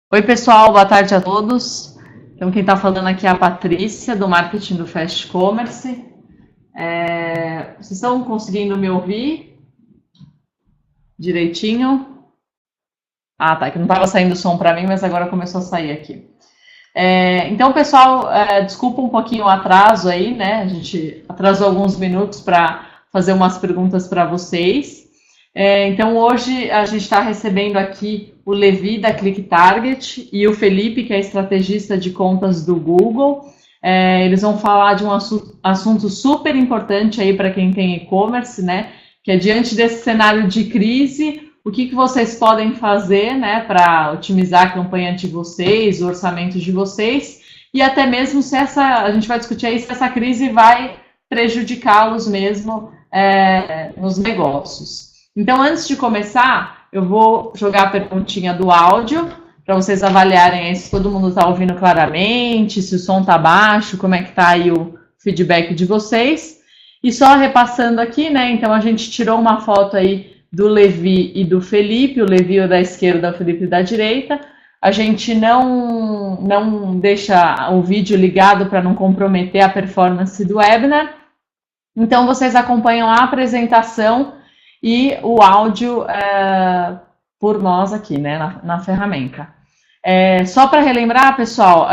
Oi, pessoal, boa tarde a todos. Então, quem está falando aqui é a Patrícia, do marketing do Fast Commerce. Vocês estão conseguindo me ouvir direitinho? Ah, tá, que não estava saindo som para mim, mas agora começou a sair aqui. Então, pessoal, desculpa um pouquinho o atraso aí, né? A gente atrasou alguns minutos para fazer umas perguntas para vocês. Então, hoje a gente está recebendo aqui o Levi, da Click Target, e o Felipe, que é estrategista de contas do Google. Eles vão falar de um assunto super importante aí para quem tem e-commerce, né? Que é diante desse cenário de crise, o que vocês podem fazer, né, para otimizar a campanha de vocês, o orçamento de vocês, e até mesmo se a gente vai discutir aí se essa crise vai prejudicá-los mesmo nos negócios. Então, antes de começar, eu vou jogar a perguntinha do áudio, para vocês avaliarem aí se todo mundo está ouvindo claramente, se o som está baixo, como é que está aí o feedback de vocês. E só repassando aqui, né, então a gente tirou uma foto aí do Levi e do Felipe, o Levi da esquerda, o Felipe da direita. A gente não deixa o vídeo ligado para não comprometer a performance do webinar. Então, vocês acompanham a apresentação e o áudio por nós aqui, né, na ferramenta. Só para relembrar, pessoal,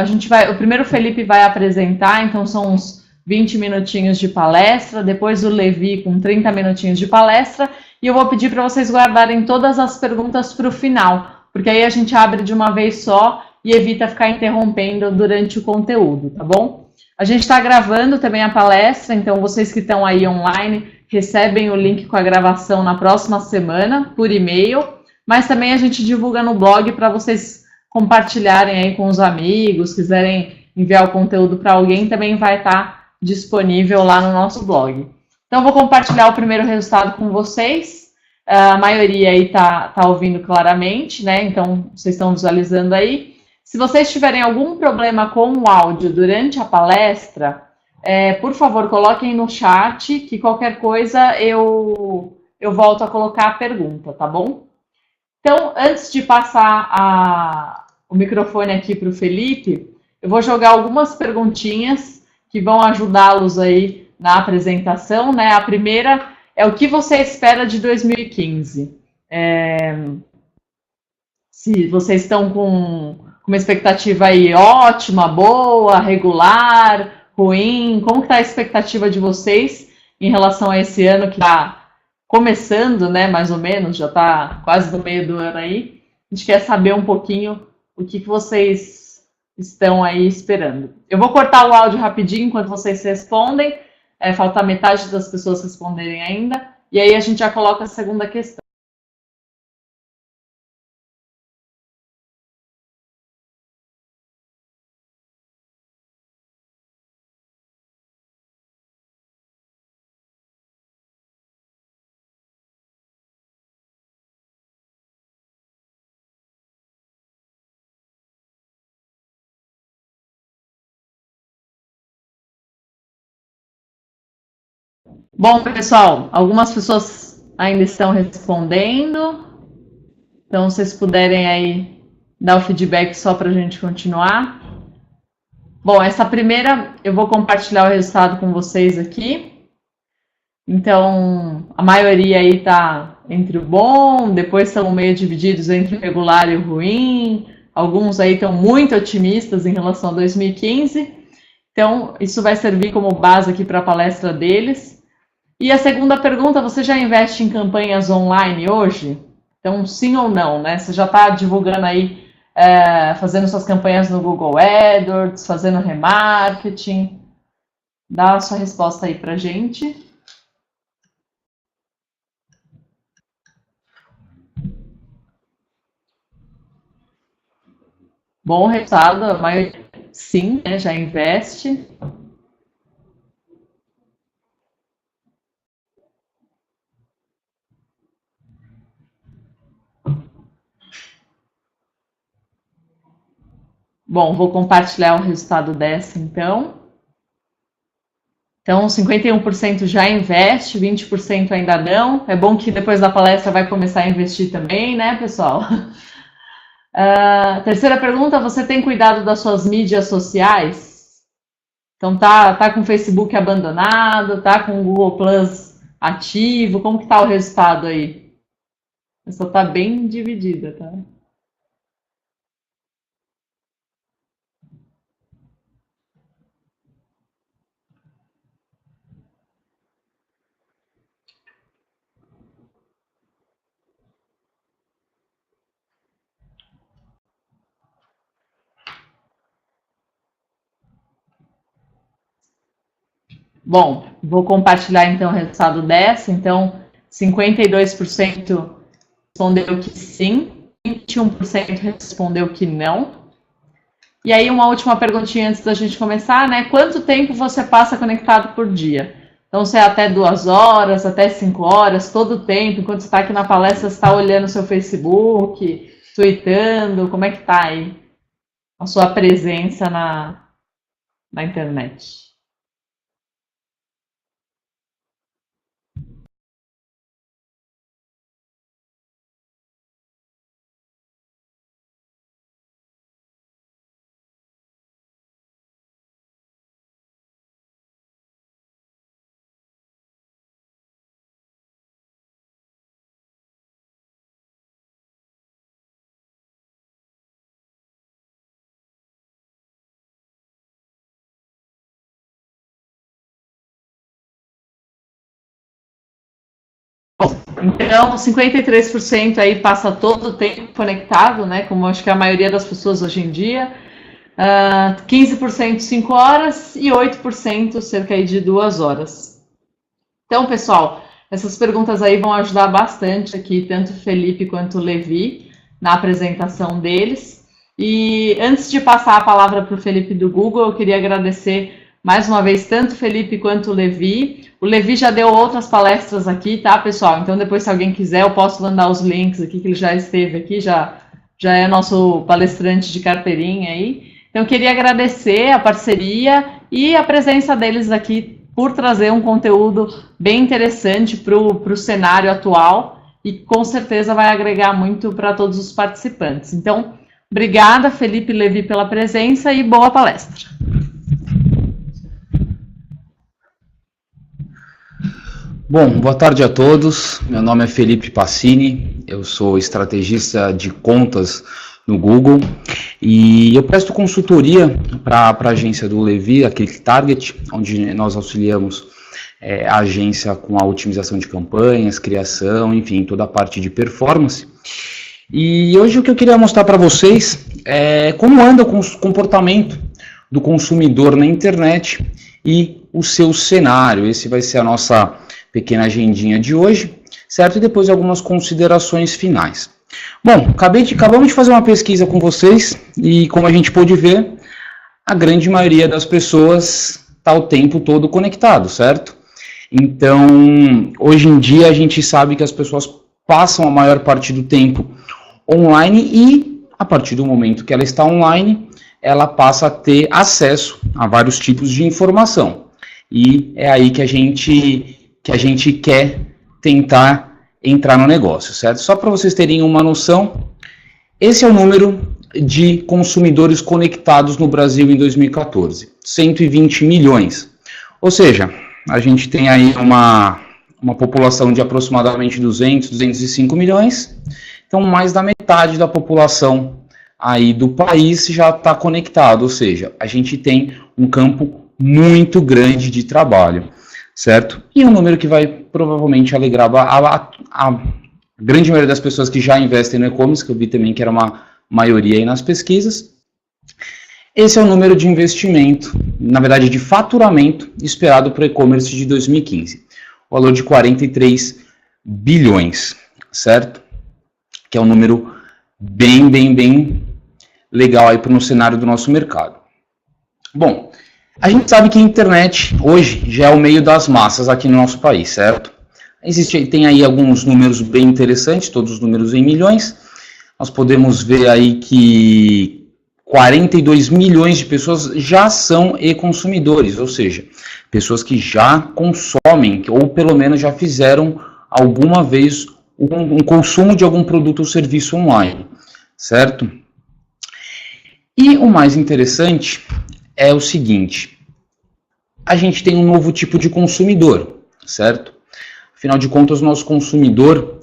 o primeiro Felipe vai apresentar, então são uns 20 minutinhos de palestra, depois o Levi com 30 minutinhos de palestra, e eu vou pedir para vocês guardarem todas as perguntas para o final, porque aí a gente abre de uma vez só e evita ficar interrompendo durante o conteúdo, tá bom? A gente está gravando também a palestra, então vocês que estão aí online recebem o link com a gravação na próxima semana, por e-mail, mas também a gente divulga no blog para vocês compartilharem aí com os amigos, quiserem enviar o conteúdo para alguém, também vai estar disponível lá no nosso blog. Então, vou compartilhar o primeiro resultado com vocês. A maioria aí tá ouvindo claramente, né? Então, vocês estão visualizando aí. Se vocês tiverem algum problema com o áudio durante a palestra, por favor, coloquem no chat, que qualquer coisa eu volto a colocar a pergunta, tá bom? Então, antes de passar o microfone aqui para o Felipe, eu vou jogar algumas perguntinhas que vão ajudá-los aí na apresentação, né? A primeira é o que você espera de 2015? Se vocês estão com uma expectativa aí ótima, boa, regular, ruim, como está a expectativa de vocês em relação a esse ano que está começando, né, mais ou menos, já está quase no meio do ano aí. A gente quer saber um pouquinho o que vocês estão aí esperando. Eu vou cortar o áudio rapidinho enquanto vocês respondem, falta metade das pessoas responderem ainda, e aí a gente já coloca a segunda questão. Bom, pessoal, algumas pessoas ainda estão respondendo, então se vocês puderem aí dar o feedback só para a gente continuar. Bom, essa primeira eu vou compartilhar o resultado com vocês aqui. Então, a maioria aí está entre o bom, depois estão meio divididos entre o regular e o ruim, alguns aí estão muito otimistas em relação a 2015, então isso vai servir como base aqui para a palestra deles. E a segunda pergunta, você já investe em campanhas online hoje? Então, sim ou não, né? Você já está divulgando aí, fazendo suas campanhas no Google AdWords, fazendo remarketing? Dá a sua resposta aí pra gente. Bom resultado, a maioria sim, né, já investe. Bom, vou compartilhar o resultado dessa, então. Então, 51% já investe, 20% ainda não. É bom que depois da palestra vai começar a investir também, né, pessoal? Terceira pergunta, você tem cuidado das suas mídias sociais? Então tá com o Facebook abandonado, tá com o Google Plus ativo, como que tá o resultado aí? Essa tá bem dividida, tá? Bom, vou compartilhar então o resultado dessa. Então, 52% respondeu que sim, 21% respondeu que não. E aí, uma última perguntinha antes da gente começar, né? Quanto tempo você passa conectado por dia? Então, se é até 2 horas, até 5 horas, todo o tempo, enquanto você está aqui na palestra, você está olhando o seu Facebook, tweetando, como é que está aí a sua presença na internet? Então, 53% aí passa todo o tempo conectado, né? Como acho que a maioria das pessoas hoje em dia. 15% 5 horas e 8% cerca aí de 2 horas. Então, pessoal, essas perguntas aí vão ajudar bastante aqui, tanto o Felipe quanto o Levi, na apresentação deles. E antes de passar a palavra para o Felipe do Google, eu queria agradecer mais uma vez tanto o Felipe quanto o Levi. O Levi já deu outras palestras aqui, tá, pessoal? Então, depois, se alguém quiser, eu posso mandar os links aqui, que ele já esteve aqui, já é nosso palestrante de carteirinha aí. Então, eu queria agradecer a parceria e a presença deles aqui por trazer um conteúdo bem interessante para o cenário atual e com certeza vai agregar muito para todos os participantes. Então, obrigada, Felipe e Levi, pela presença e boa palestra. Bom, boa tarde a todos. Meu nome é Felipe Passini, eu sou estrategista de contas no Google e eu presto consultoria para a agência do Levi, a ClickTarget, onde nós auxiliamos a agência com a otimização de campanhas, criação, enfim, toda a parte de performance. E hoje o que eu queria mostrar para vocês é como anda o comportamento do consumidor na internet e o seu cenário. Esse vai ser a nossa pequena agendinha de hoje, certo? E depois algumas considerações finais. Bom, acabamos de fazer uma pesquisa com vocês e como a gente pôde ver, a grande maioria das pessoas está o tempo todo conectado, certo? Então, hoje em dia a gente sabe que as pessoas passam a maior parte do tempo online e a partir do momento que ela está online, ela passa a ter acesso a vários tipos de informação. E é aí que a gente quer tentar entrar no negócio, certo? Só para vocês terem uma noção, esse é o número de consumidores conectados no Brasil em 2014, 120 milhões. Ou seja, a gente tem aí uma população de aproximadamente 205 milhões, então mais da metade da população aí do país já está conectado, ou seja, a gente tem um campo muito grande de trabalho, certo? E um número que vai provavelmente alegrar a grande maioria das pessoas que já investem no e-commerce, que eu vi também que era uma maioria aí nas pesquisas. Esse é o número de investimento, na verdade de faturamento, esperado para o e-commerce de 2015. O valor de 43 bilhões, certo? Que é um número bem legal aí para no cenário do nosso mercado. Bom, a gente sabe que a internet hoje já é o meio das massas aqui no nosso país, certo? Tem aí alguns números bem interessantes, todos os números em milhões. Nós podemos ver aí que 42 milhões de pessoas já são e-consumidores, ou seja, pessoas que já consomem, ou pelo menos já fizeram alguma vez um consumo de algum produto ou serviço online, certo? E o mais interessante é o seguinte, a gente tem um novo tipo de consumidor, certo? Afinal de contas, o nosso consumidor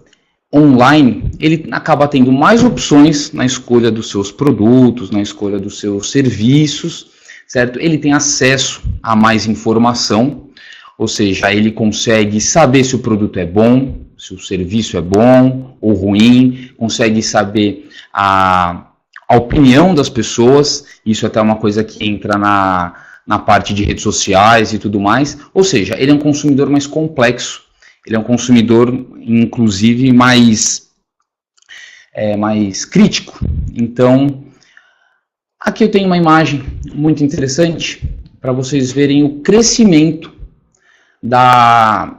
online, ele acaba tendo mais opções na escolha dos seus produtos, na escolha dos seus serviços, certo? Ele tem acesso a mais informação, ou seja, ele consegue saber se o produto é bom, se o serviço é bom ou ruim, consegue saber a opinião das pessoas, isso é até uma coisa que entra na parte de redes sociais e tudo mais, ou seja, ele é um consumidor mais complexo, ele é um consumidor, inclusive, mais crítico. Então, aqui eu tenho uma imagem muito interessante para vocês verem o crescimento da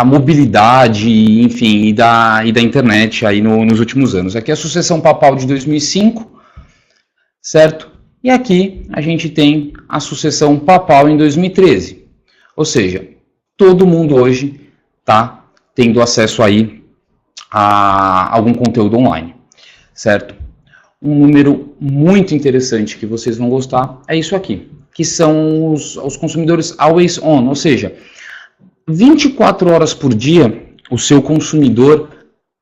mobilidade, enfim, e da internet aí nos últimos anos. Aqui é a sucessão papal de 2005, certo? E aqui a gente tem a sucessão papal em 2013. Ou seja, todo mundo hoje está tendo acesso aí a algum conteúdo online, certo? Um número muito interessante que vocês vão gostar é isso aqui, que são os consumidores always on, ou seja, 24 horas por dia o seu consumidor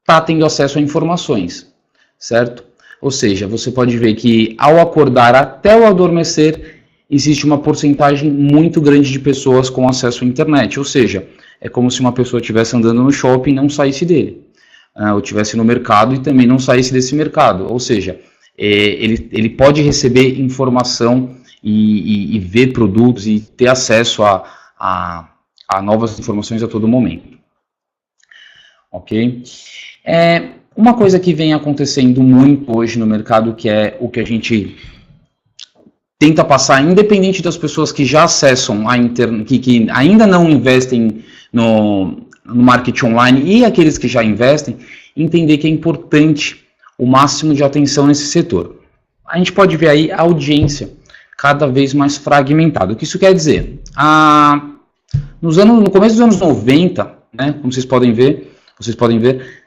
está tendo acesso a informações, certo? Ou seja, você pode ver que ao acordar até o adormecer, existe uma porcentagem muito grande de pessoas com acesso à internet, ou seja, é como se uma pessoa estivesse andando no shopping e não saísse dele, ou estivesse no mercado e também não saísse desse mercado, ou seja, ele pode receber informação e ver produtos e ter acesso a novas informações a todo momento. Ok? Uma coisa que vem acontecendo muito hoje no mercado, que é o que a gente tenta passar, independente das pessoas que já acessam a internet, que ainda não investem no marketing online e aqueles que já investem, entender que é importante o máximo de atenção nesse setor. A gente pode ver aí a audiência cada vez mais fragmentada. O que isso quer dizer? No começo dos anos 90, né, como vocês podem ver,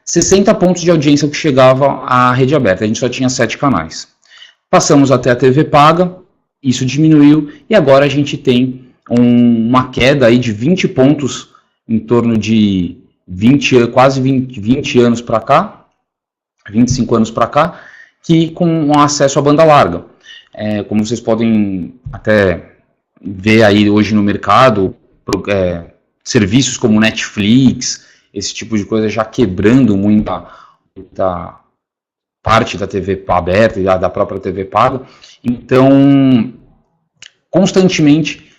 60 pontos de audiência que chegava à rede aberta. A gente só tinha 7 canais. Passamos até a TV paga, isso diminuiu, e agora a gente tem uma queda aí de 20 pontos em torno de quase 20 anos para cá, 25 anos para cá, que com acesso à banda larga. Como vocês podem até ver aí hoje no mercado, serviços como Netflix, esse tipo de coisa já quebrando muita parte da TV aberta e da própria TV paga. Então, constantemente,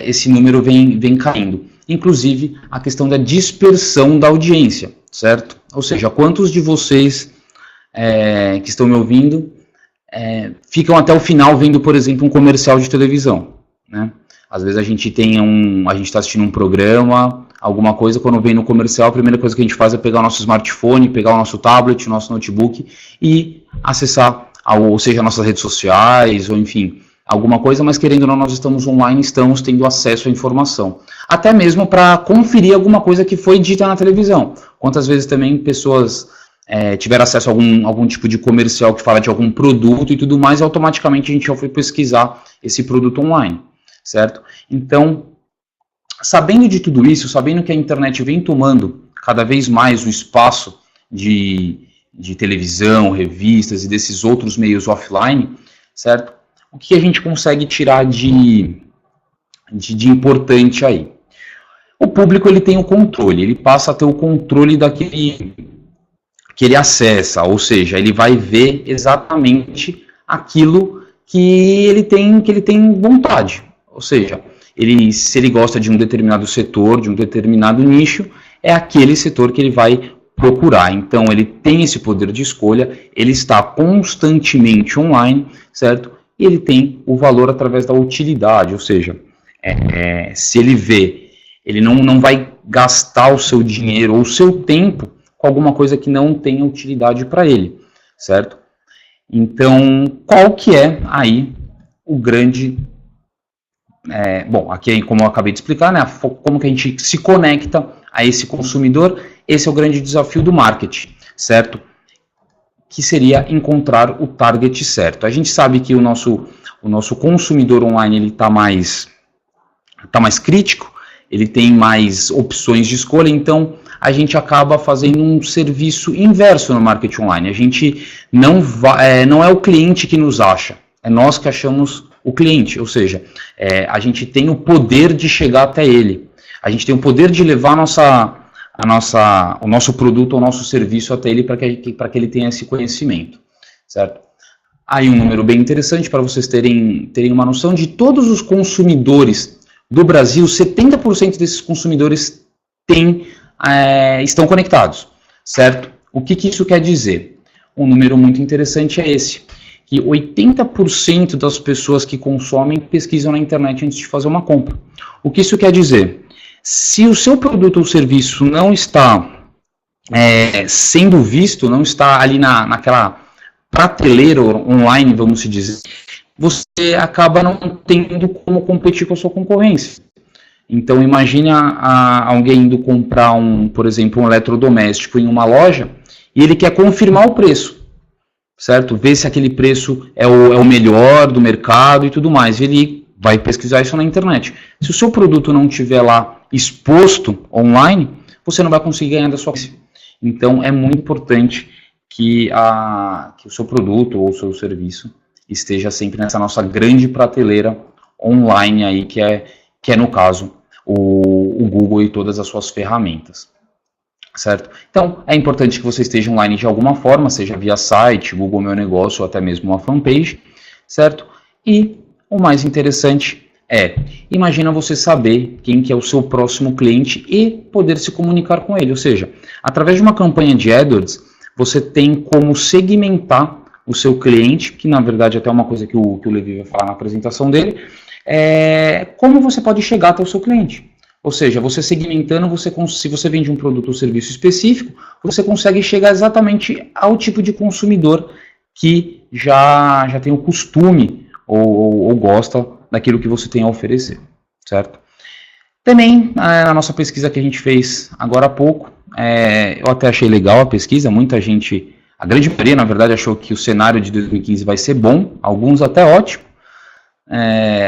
esse número vem caindo. Inclusive, a questão da dispersão da audiência, certo? Ou seja, quantos de vocês que estão me ouvindo ficam até o final vendo, por exemplo, um comercial de televisão, né? Às vezes a gente está assistindo um programa, alguma coisa, quando vem no comercial, a primeira coisa que a gente faz é pegar o nosso smartphone, pegar o nosso tablet, o nosso notebook e acessar, ou seja, nossas redes sociais, ou enfim, alguma coisa, mas querendo ou não, nós estamos online, estamos tendo acesso à informação. Até mesmo para conferir alguma coisa que foi dita na televisão. Quantas vezes também pessoas tiveram acesso a algum tipo de comercial que fala de algum produto e tudo mais, e automaticamente a gente já foi pesquisar esse produto online, certo? Então, sabendo de tudo isso, sabendo que a internet vem tomando cada vez mais o espaço de televisão, revistas e desses outros meios offline, certo? O que a gente consegue tirar de importante aí? O público ele tem o controle, ele passa a ter o controle daquele que ele acessa, ou seja, ele vai ver exatamente aquilo que ele tem vontade, ou seja, se ele gosta de um determinado setor, de um determinado nicho, é aquele setor que ele vai procurar. Então, ele tem esse poder de escolha, ele está constantemente online, certo? E ele tem o valor através da utilidade, ou seja, se ele vê, ele não vai gastar o seu dinheiro ou o seu tempo com alguma coisa que não tenha utilidade para ele, certo? Então, qual que é aí o grande... bom, aqui como eu acabei de explicar, né, como que a gente se conecta a esse consumidor, esse é o grande desafio do marketing, certo? que seria encontrar o target certo. A gente sabe que o nosso consumidor online ele está mais crítico, ele tem mais opções de escolha, então a gente acaba fazendo um serviço inverso no marketing online. A gente não é o cliente que nos acha, é nós que achamos o cliente, ou seja, a gente tem o poder de chegar até ele, a gente tem o poder de levar o nosso produto ou nosso serviço até ele para que ele tenha esse conhecimento, certo? Aí um número bem interessante para vocês terem uma noção de todos os consumidores do Brasil, 70% desses consumidores estão conectados, certo? O que isso quer dizer? Um número muito interessante é esse, que 80% das pessoas que consomem pesquisam na internet antes de fazer uma compra. O que isso quer dizer? Se o seu produto ou serviço não está sendo visto, não está ali naquela prateleira online, vamos dizer, você acaba não tendo como competir com a sua concorrência. Então imagine alguém indo comprar por exemplo, um eletrodoméstico em uma loja e ele quer confirmar o preço, certo? Ver se aquele preço é o melhor do mercado e tudo mais. Ele vai pesquisar isso na internet. Se o seu produto não estiver lá exposto online, você não vai conseguir ganhar da sua concorrência. Então é muito importante que o seu produto ou o seu serviço esteja sempre nessa nossa grande prateleira online aí, que é no caso o Google e todas as suas ferramentas, certo? Então é importante que você esteja online de alguma forma, seja via site, Google Meu Negócio ou até mesmo uma fanpage, certo? E o mais interessante imagina você saber quem que é o seu próximo cliente e poder se comunicar com ele, ou seja, através de uma campanha de AdWords, você tem como segmentar o seu cliente, que na verdade até uma coisa que o Levi vai falar na apresentação dele, como você pode chegar até o seu cliente. Ou seja, você segmentando, se você vende um produto ou serviço específico, você consegue chegar exatamente ao tipo de consumidor que já tem o costume ou gosta daquilo que você tem a oferecer, certo? Também, na nossa pesquisa que a gente fez agora há pouco, eu até achei legal a pesquisa, muita gente, a grande maioria, na verdade, achou que o cenário de 2015 vai ser bom, alguns até ótimo,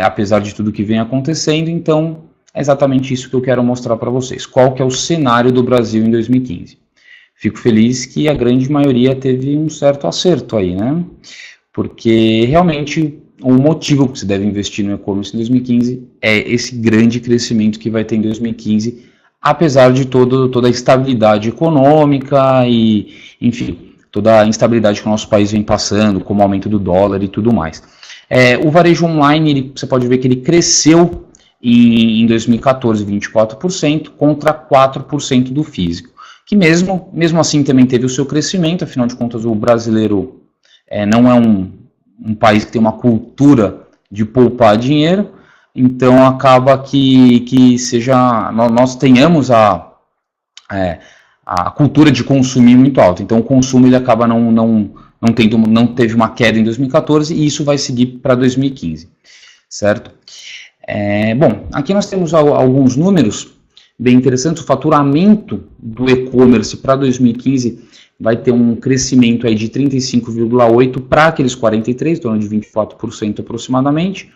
apesar de tudo que vem acontecendo, então é exatamente isso que eu quero mostrar para vocês. Qual que é o cenário do Brasil em 2015? Fico feliz que a grande maioria teve um certo acerto aí, né? Porque realmente o motivo que você deve investir no e-commerce em 2015 é esse grande crescimento que vai ter em 2015, apesar de toda a instabilidade econômica e, enfim, toda a instabilidade que o nosso país vem passando, como o aumento do dólar e tudo mais. O varejo online, você pode ver que ele cresceu em 2014, 24%, contra 4% do físico, que mesmo assim também teve o seu crescimento, afinal de contas o brasileiro não é um país que tem uma cultura de poupar dinheiro, então acaba que nós tenhamos a cultura de consumir muito alta, então o consumo ele acaba não teve uma queda em 2014 e isso vai seguir para 2015, certo? Bom, aqui nós temos alguns números bem interessantes. O faturamento do e-commerce para 2015 vai ter um crescimento aí de 35,8% para aqueles 43%, em torno de 24% aproximadamente,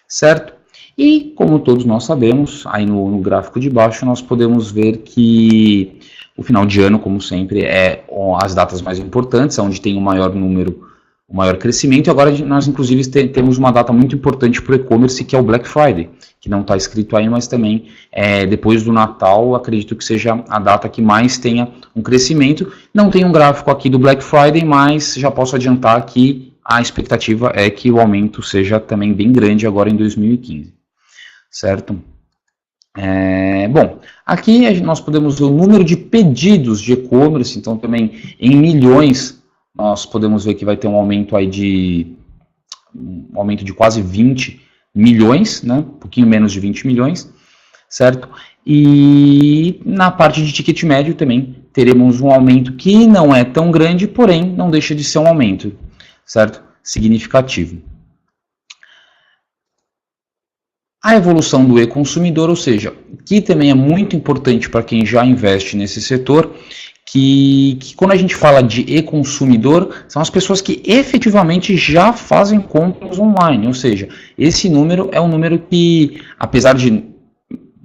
certo? E, como todos nós sabemos, aí no gráfico de baixo nós podemos ver que o final de ano, como sempre, é as datas mais importantes, onde tem o maior número, o maior crescimento, e agora nós inclusive temos uma data muito importante para o e-commerce, que é o Black Friday, que não está escrito aí, mas também depois do Natal, acredito que seja a data que mais tenha um crescimento. Não tem um gráfico aqui do Black Friday, mas já posso adiantar que a expectativa é que o aumento seja também bem grande agora em 2015, certo? Bom, aqui nós podemos ver o número de pedidos de e-commerce, então também em milhões, nós podemos ver que vai ter um aumento aí de quase 20 milhões, né? Um pouquinho menos de 20 milhões, certo? E na parte de ticket médio também teremos um aumento que não é tão grande, porém não deixa de ser um aumento, certo? Significativo. A evolução do e-consumidor, ou seja, que também é muito importante para quem já investe nesse setor, que quando a gente fala de e-consumidor, são as pessoas que efetivamente já fazem compras online, ou seja, esse número é um número que, apesar de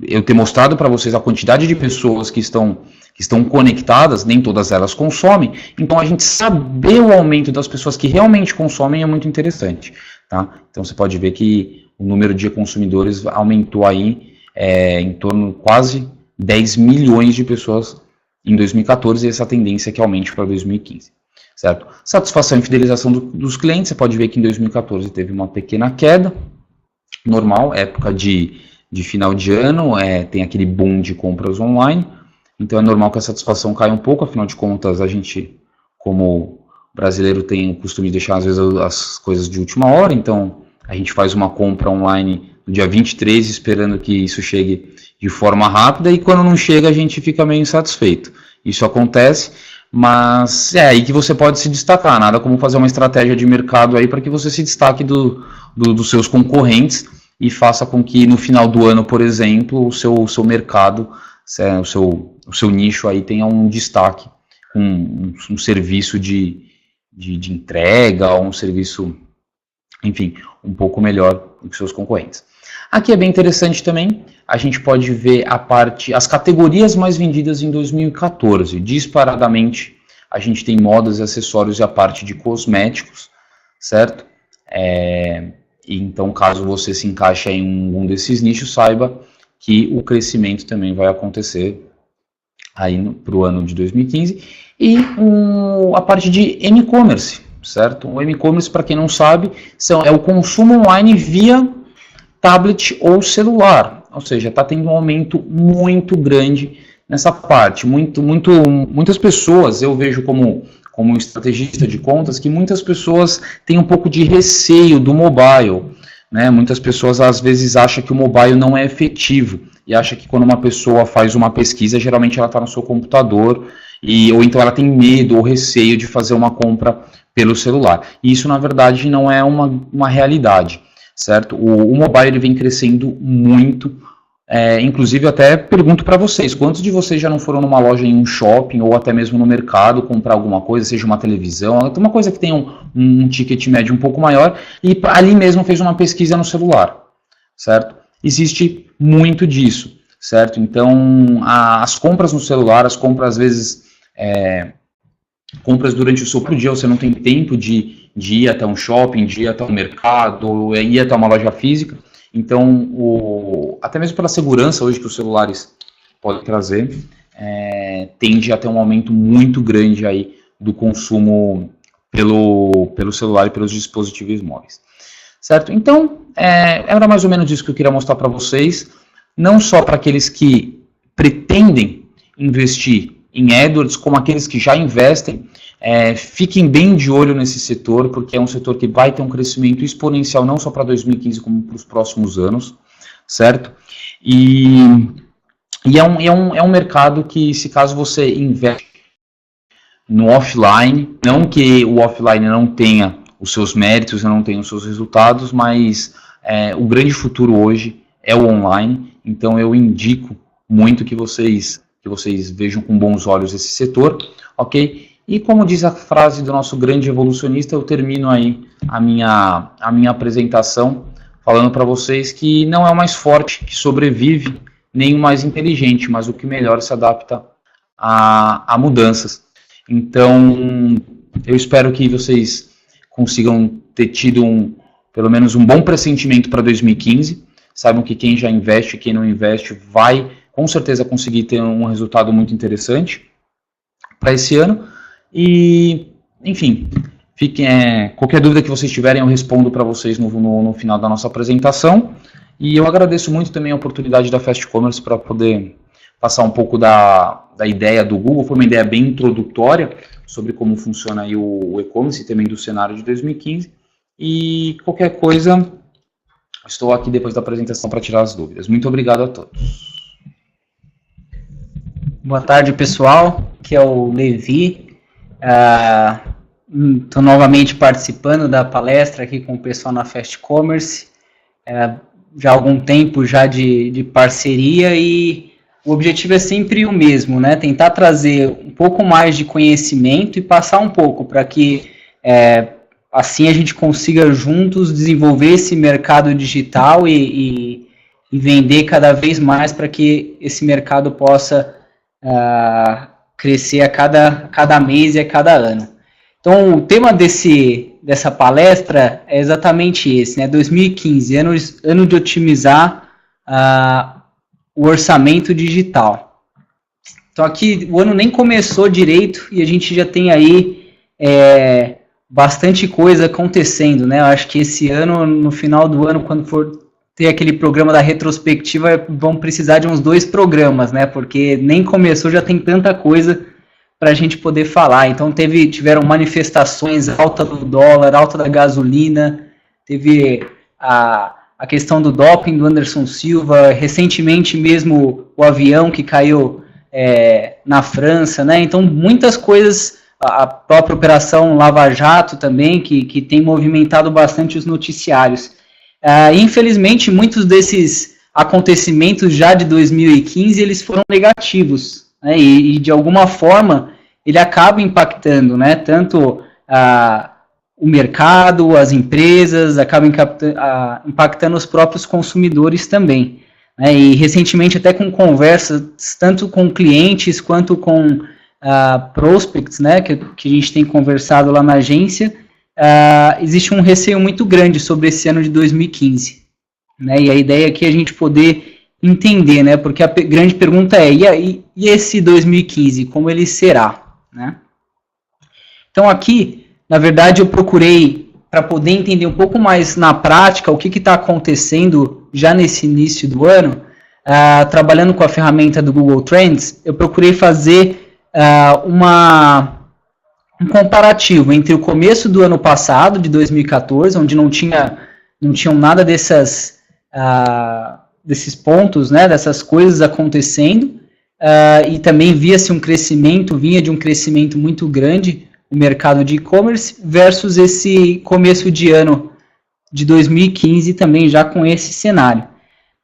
eu ter mostrado para vocês a quantidade de pessoas que estão conectadas, nem todas elas consomem, então a gente saber o aumento das pessoas que realmente consomem é muito interessante, tá? Então você pode ver que o número de consumidores aumentou aí em torno de quase 10 milhões de pessoas em 2014 e essa tendência é que aumente para 2015, certo? Satisfação e fidelização dos clientes, você pode ver que em 2014 teve uma pequena queda, normal, época de final de ano, tem aquele boom de compras online, então é normal que a satisfação caia um pouco, afinal de contas a gente, como brasileiro, tem o costume de deixar às vezes as coisas de última hora, então a gente faz uma compra online no dia 23 esperando que isso chegue de forma rápida e quando não chega a gente fica meio insatisfeito. Isso acontece, mas é aí que você pode se destacar, nada como fazer uma estratégia de mercado aí para que você se destaque dos seus concorrentes e faça com que no final do ano, por exemplo, o seu mercado, o seu nicho aí tenha um destaque, um serviço de entrega, ou um serviço, enfim, um pouco melhor do que seus concorrentes. Aqui é bem interessante também, a gente pode ver as categorias mais vendidas em 2014. Disparadamente, a gente tem modas e acessórios e a parte de cosméticos, certo? Então, caso você se encaixe em um desses nichos, saiba que o crescimento também vai acontecer aí para o ano de 2015. E a parte de e-commerce, certo? O e-commerce, para quem não sabe, é o consumo online via tablet ou celular, ou seja, está tendo um aumento muito grande nessa parte. Muitas pessoas, eu vejo como estrategista de contas, que muitas pessoas têm um pouco de receio do mobile, né? Muitas pessoas às vezes acham que o mobile não é efetivo e acham que quando uma pessoa faz uma pesquisa, geralmente ela está no seu computador ou então ela tem medo ou receio de fazer uma compra pelo celular. E isso, na verdade, não é uma realidade, certo? O mobile ele vem crescendo muito, inclusive eu até pergunto para vocês, quantos de vocês já não foram numa loja em um shopping ou até mesmo no mercado comprar alguma coisa, seja uma televisão, uma coisa que tem um ticket médio um pouco maior e ali mesmo fez uma pesquisa no celular, certo? Existe muito disso, certo? Então as compras no celular, as compras às vezes compras durante o seu dia, você não tem tempo de ir até um shopping, de ir até um mercado, ir até uma loja física. Então, até mesmo pela segurança hoje que os celulares podem trazer, tende a ter um aumento muito grande aí do consumo pelo celular e pelos dispositivos móveis. Certo? Então, era mais ou menos isso que eu queria mostrar para vocês, não só para aqueles que pretendem investir em AdWords, como aqueles que já investem, fiquem bem de olho nesse setor, porque é um setor que vai ter um crescimento exponencial, não só para 2015, como para os próximos anos, certo? E é um mercado que, se caso você investe no offline, não que o offline não tenha os seus méritos, não tenha os seus resultados, mas o grande futuro hoje é o online, então eu indico muito que vocês vejam com bons olhos esse setor, ok? E como diz a frase do nosso grande evolucionista, eu termino aí a minha apresentação falando para vocês que não é o mais forte que sobrevive, nem o mais inteligente, mas o que melhor se adapta a mudanças. Então, eu espero que vocês consigam ter tido pelo menos um bom pressentimento para 2015, saibam que quem já investe e quem não investe vai com certeza conseguir ter um resultado muito interessante para esse ano. E, enfim, qualquer dúvida que vocês tiverem, eu respondo para vocês no final da nossa apresentação. E eu agradeço muito também a oportunidade da Fast Commerce para poder passar um pouco da ideia do Google. Foi uma ideia bem introdutória sobre como funciona aí o e-commerce e também do cenário de 2015. E qualquer coisa, estou aqui depois da apresentação para tirar as dúvidas. Muito obrigado a todos. Boa tarde, pessoal. Aqui é o Levi. Estou novamente participando da palestra aqui com o pessoal na Fast Commerce. Já há algum tempo já de parceria e o objetivo é sempre o mesmo, né? Tentar trazer um pouco mais de conhecimento e passar um pouco para que assim a gente consiga juntos desenvolver esse mercado digital e vender cada vez mais para que esse mercado possa crescer a cada mês e a cada ano. Então, o tema dessa palestra é exatamente esse, né? 2015, ano de otimizar o orçamento digital. Então, aqui o ano nem começou direito e a gente já tem aí bastante coisa acontecendo, né? Eu acho que esse ano, no final do ano, quando for ter aquele programa da retrospectiva, vão precisar de uns 2 programas, né? Porque nem começou, já tem tanta coisa para a gente poder falar. Então tiveram manifestações, alta do dólar, alta da gasolina, teve a questão do doping do Anderson Silva, recentemente mesmo o avião que caiu na França, né? Então muitas coisas, a própria Operação Lava Jato também, que tem movimentado bastante os noticiários. Infelizmente, muitos desses acontecimentos já de 2015, eles foram negativos, né? E de alguma forma ele acaba impactando, né? Tanto o mercado, as empresas, acaba impactando os próprios consumidores também, né? E recentemente até com conversas, tanto com clientes quanto com prospects, né? Que a gente tem conversado lá na agência, existe um receio muito grande sobre esse ano de 2015, né? E a ideia aqui é a gente poder entender, né? Porque a grande pergunta é, e esse 2015, como ele será, né? Então aqui, na verdade, eu procurei, para poder entender um pouco mais na prática o que está acontecendo já nesse início do ano, trabalhando com a ferramenta do Google Trends, eu procurei fazer um comparativo entre o começo do ano passado, de 2014, onde não tinham nada desses pontos, né, dessas coisas acontecendo, e também vinha de um crescimento muito grande o mercado de e-commerce, versus esse começo de ano de 2015 também já com esse cenário,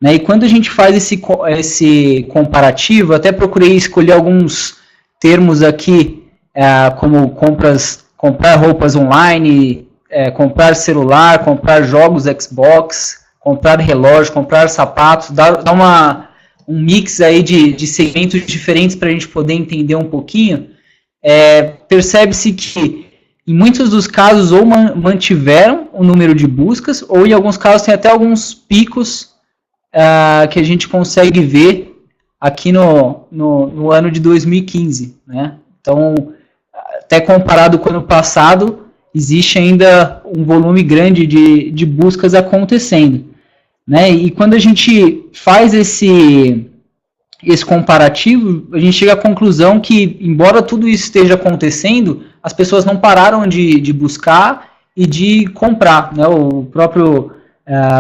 né? E quando a gente faz esse comparativo, até procurei escolher alguns termos aqui, como comprar roupas online, comprar celular, comprar jogos Xbox, comprar relógio, comprar sapatos, dar um mix aí de segmentos diferentes para a gente poder entender um pouquinho. Percebe-se que em muitos dos casos ou mantiveram o número de buscas, ou em alguns casos tem até alguns picos que a gente consegue ver aqui no ano de 2015, né? Então, até comparado com o ano passado, existe ainda um volume grande de buscas acontecendo, né? E quando a gente faz esse comparativo, a gente chega à conclusão que, embora tudo isso esteja acontecendo, as pessoas não pararam de buscar e de comprar, né? O próprio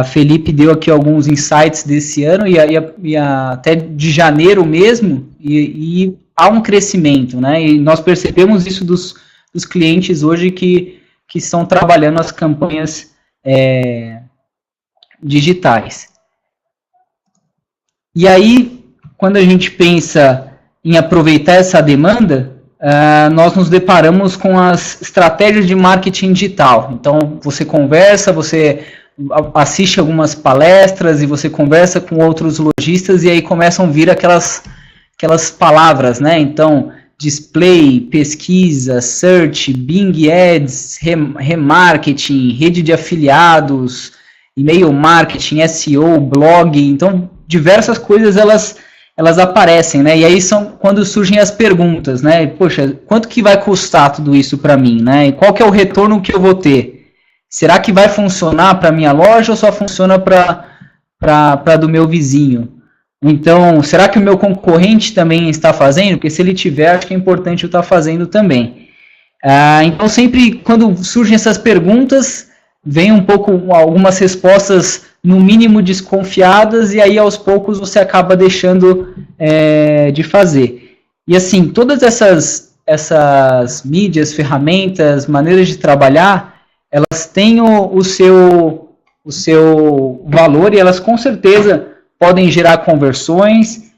Felipe deu aqui alguns insights desse ano e até de janeiro mesmo, e há um crescimento, né? E nós percebemos isso dos clientes hoje que estão trabalhando as campanhas digitais. E aí, quando a gente pensa em aproveitar essa demanda, nós nos deparamos com as estratégias de marketing digital. Então, você conversa, você assiste algumas palestras e você conversa com outros lojistas e aí começam a vir aquelas palavras, né? Então, display, pesquisa, search, Bing Ads, remarketing, rede de afiliados, e-mail marketing, SEO, blog. Então, diversas coisas elas aparecem, né? E aí são quando surgem as perguntas, né? Poxa, quanto que vai custar tudo isso para mim, né? E qual que é o retorno que eu vou ter? Será que vai funcionar para minha loja ou só funciona para do meu vizinho? Então, será que o meu concorrente também está fazendo? Porque se ele tiver, acho que é importante eu estar fazendo também. Então, sempre quando surgem essas perguntas, vem algumas respostas no mínimo desconfiadas, e aí aos poucos você acaba deixando de fazer. E assim, todas essas mídias, ferramentas, maneiras de trabalhar, elas têm o seu valor, e elas com certeza podem gerar conversões,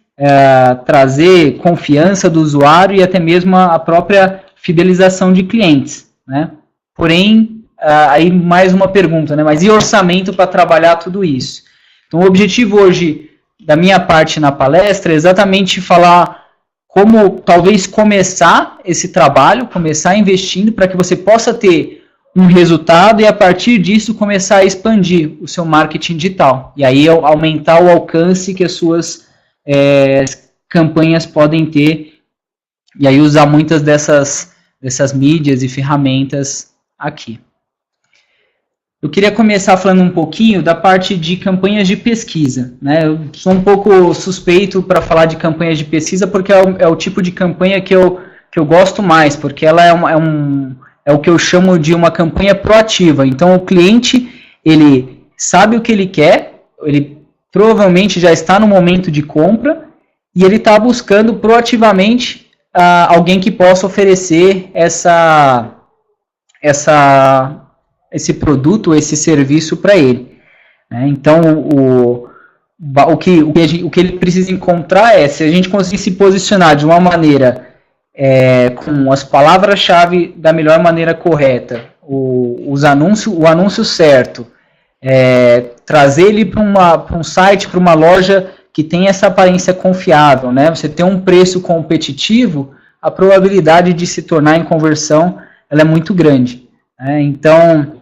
trazer confiança do usuário e até mesmo a própria fidelização de clientes, né? Porém, aí mais uma pergunta, né? Mas e orçamento para trabalhar tudo isso? Então, o objetivo hoje da minha parte na palestra é exatamente falar como talvez começar esse trabalho, começar investindo para que você possa ter um resultado e a partir disso começar a expandir o seu marketing digital. E aí aumentar o alcance que as suas campanhas podem ter e aí usar muitas dessas mídias e ferramentas aqui. Eu queria começar falando um pouquinho da parte de campanhas de pesquisa, né? Eu sou um pouco suspeito para falar de campanhas de pesquisa porque é o tipo de campanha que eu gosto mais, porque ela é o que eu chamo de uma campanha proativa. Então, o cliente, ele sabe o que ele quer, ele provavelmente já está no momento de compra e ele está buscando proativamente alguém que possa oferecer esse produto, esse serviço para ele. Né? Então, o que ele precisa encontrar é, se a gente conseguir se posicionar de uma maneira com as palavras-chave da melhor maneira correta, o anúncio certo, trazer ele para um site, para uma loja que tem essa aparência confiável, né? Você ter um preço competitivo, a probabilidade de se tornar em conversão ela é muito grande. Né? Então,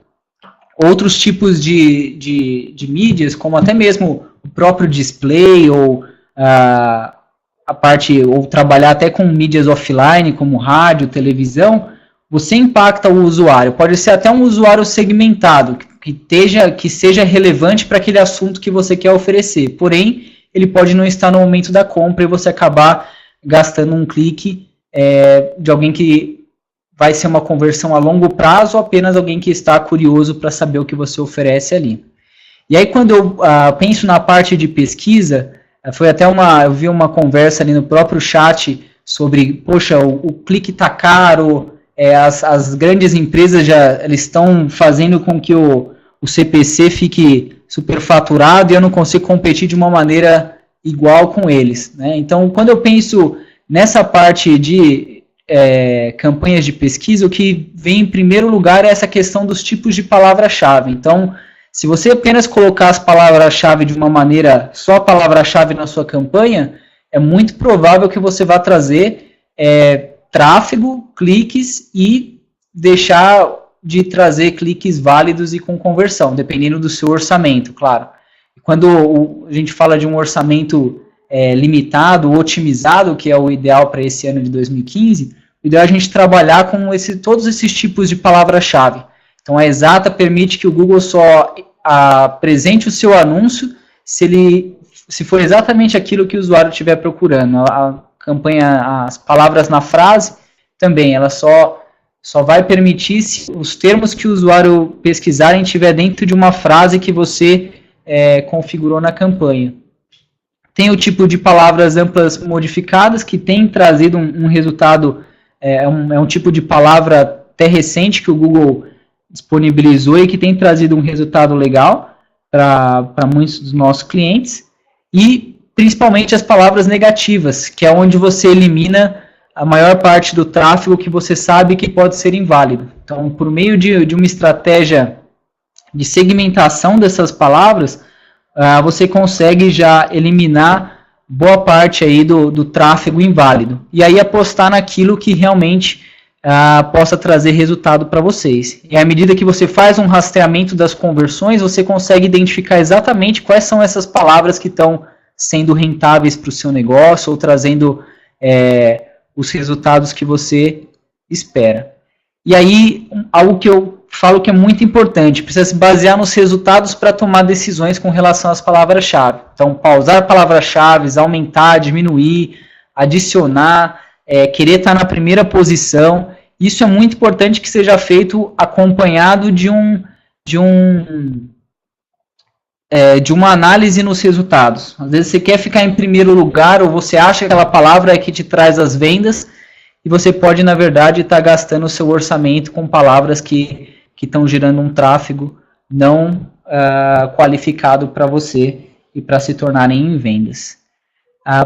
outros tipos de mídias, como até mesmo o próprio display ou ou trabalhar até com mídias offline, como rádio, televisão, você impacta o usuário. Pode ser até um usuário segmentado, que seja relevante para aquele assunto que você quer oferecer. Porém, ele pode não estar no momento da compra e você acabar gastando um clique de alguém que vai ser uma conversão a longo prazo ou apenas alguém que está curioso para saber o que você oferece ali. E aí, quando eu penso na parte de pesquisa, foi até eu vi uma conversa ali no próprio chat sobre, poxa, o clique está caro, as grandes empresas eles estão fazendo com que o CPC fique superfaturado e eu não consigo competir de uma maneira igual com eles. Né? Então, quando eu penso nessa parte de campanhas de pesquisa, o que vem em primeiro lugar é essa questão dos tipos de palavra-chave. Então, se você apenas colocar as palavras-chave de uma maneira, só a palavra-chave na sua campanha, é muito provável que você vá trazer tráfego, cliques e deixar de trazer cliques válidos e com conversão, dependendo do seu orçamento, claro. Quando a gente fala de um orçamento limitado, otimizado, que é o ideal para esse ano de 2015, o ideal é a gente trabalhar com todos esses tipos de palavra-chave. Então, a Exata permite que o Google só apresente o seu anúncio se for exatamente aquilo que o usuário estiver procurando. A campanha, as palavras na frase, também, ela só vai permitir se os termos que o usuário pesquisarem estiver dentro de uma frase que você configurou na campanha. Tem o tipo de palavras amplas modificadas, que tem trazido um resultado, é um tipo de palavra até recente que o Google disponibilizou e que tem trazido um resultado legal para muitos dos nossos clientes. E, principalmente, as palavras negativas, que é onde você elimina a maior parte do tráfego que você sabe que pode ser inválido. Então, por meio de uma estratégia de segmentação dessas palavras, você consegue já eliminar boa parte aí do tráfego inválido. E aí apostar naquilo que realmente possa trazer resultado para vocês. E à medida que você faz um rastreamento das conversões, você consegue identificar exatamente quais são essas palavras que estão sendo rentáveis para o seu negócio ou trazendo os resultados que você espera. E aí, algo que eu falo que é muito importante, precisa se basear nos resultados para tomar decisões com relação às palavras-chave. Então, pausar palavras-chave, aumentar, diminuir, adicionar, querer estar na primeira posição. Isso é muito importante que seja feito acompanhado de uma análise nos resultados. Às vezes você quer ficar em primeiro lugar ou você acha que aquela palavra é que te traz as vendas e você pode, na verdade, estar gastando o seu orçamento com palavras que estão gerando um tráfego não qualificado para você e para se tornarem em vendas.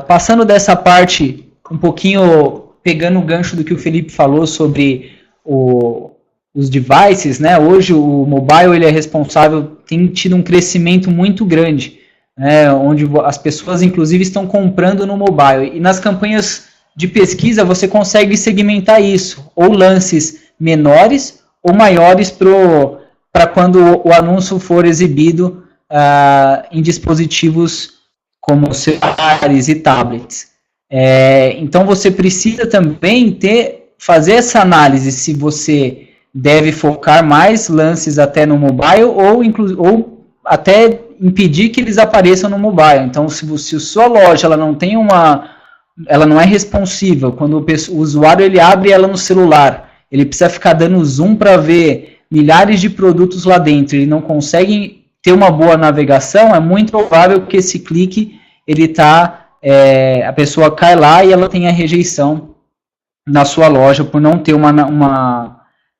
Passando dessa parte, um pouquinho pegando o gancho do que o Felipe falou sobre os devices, né? Hoje o mobile ele é responsável, tem tido um crescimento muito grande, né? Onde as pessoas inclusive estão comprando no mobile. E nas campanhas de pesquisa você consegue segmentar isso, ou lances menores ou maiores para quando o anúncio for exibido em dispositivos como celulares e tablets. Então você precisa também fazer essa análise se você deve focar mais lances até no mobile ou até impedir que eles apareçam no mobile. Então se a sua loja ela não é responsiva, quando o usuário ele abre ela no celular, ele precisa ficar dando zoom para ver milhares de produtos lá dentro, ele não consegue ter uma boa navegação, é muito provável que esse clique a pessoa cai lá e ela tenha rejeição na sua loja por não ter uma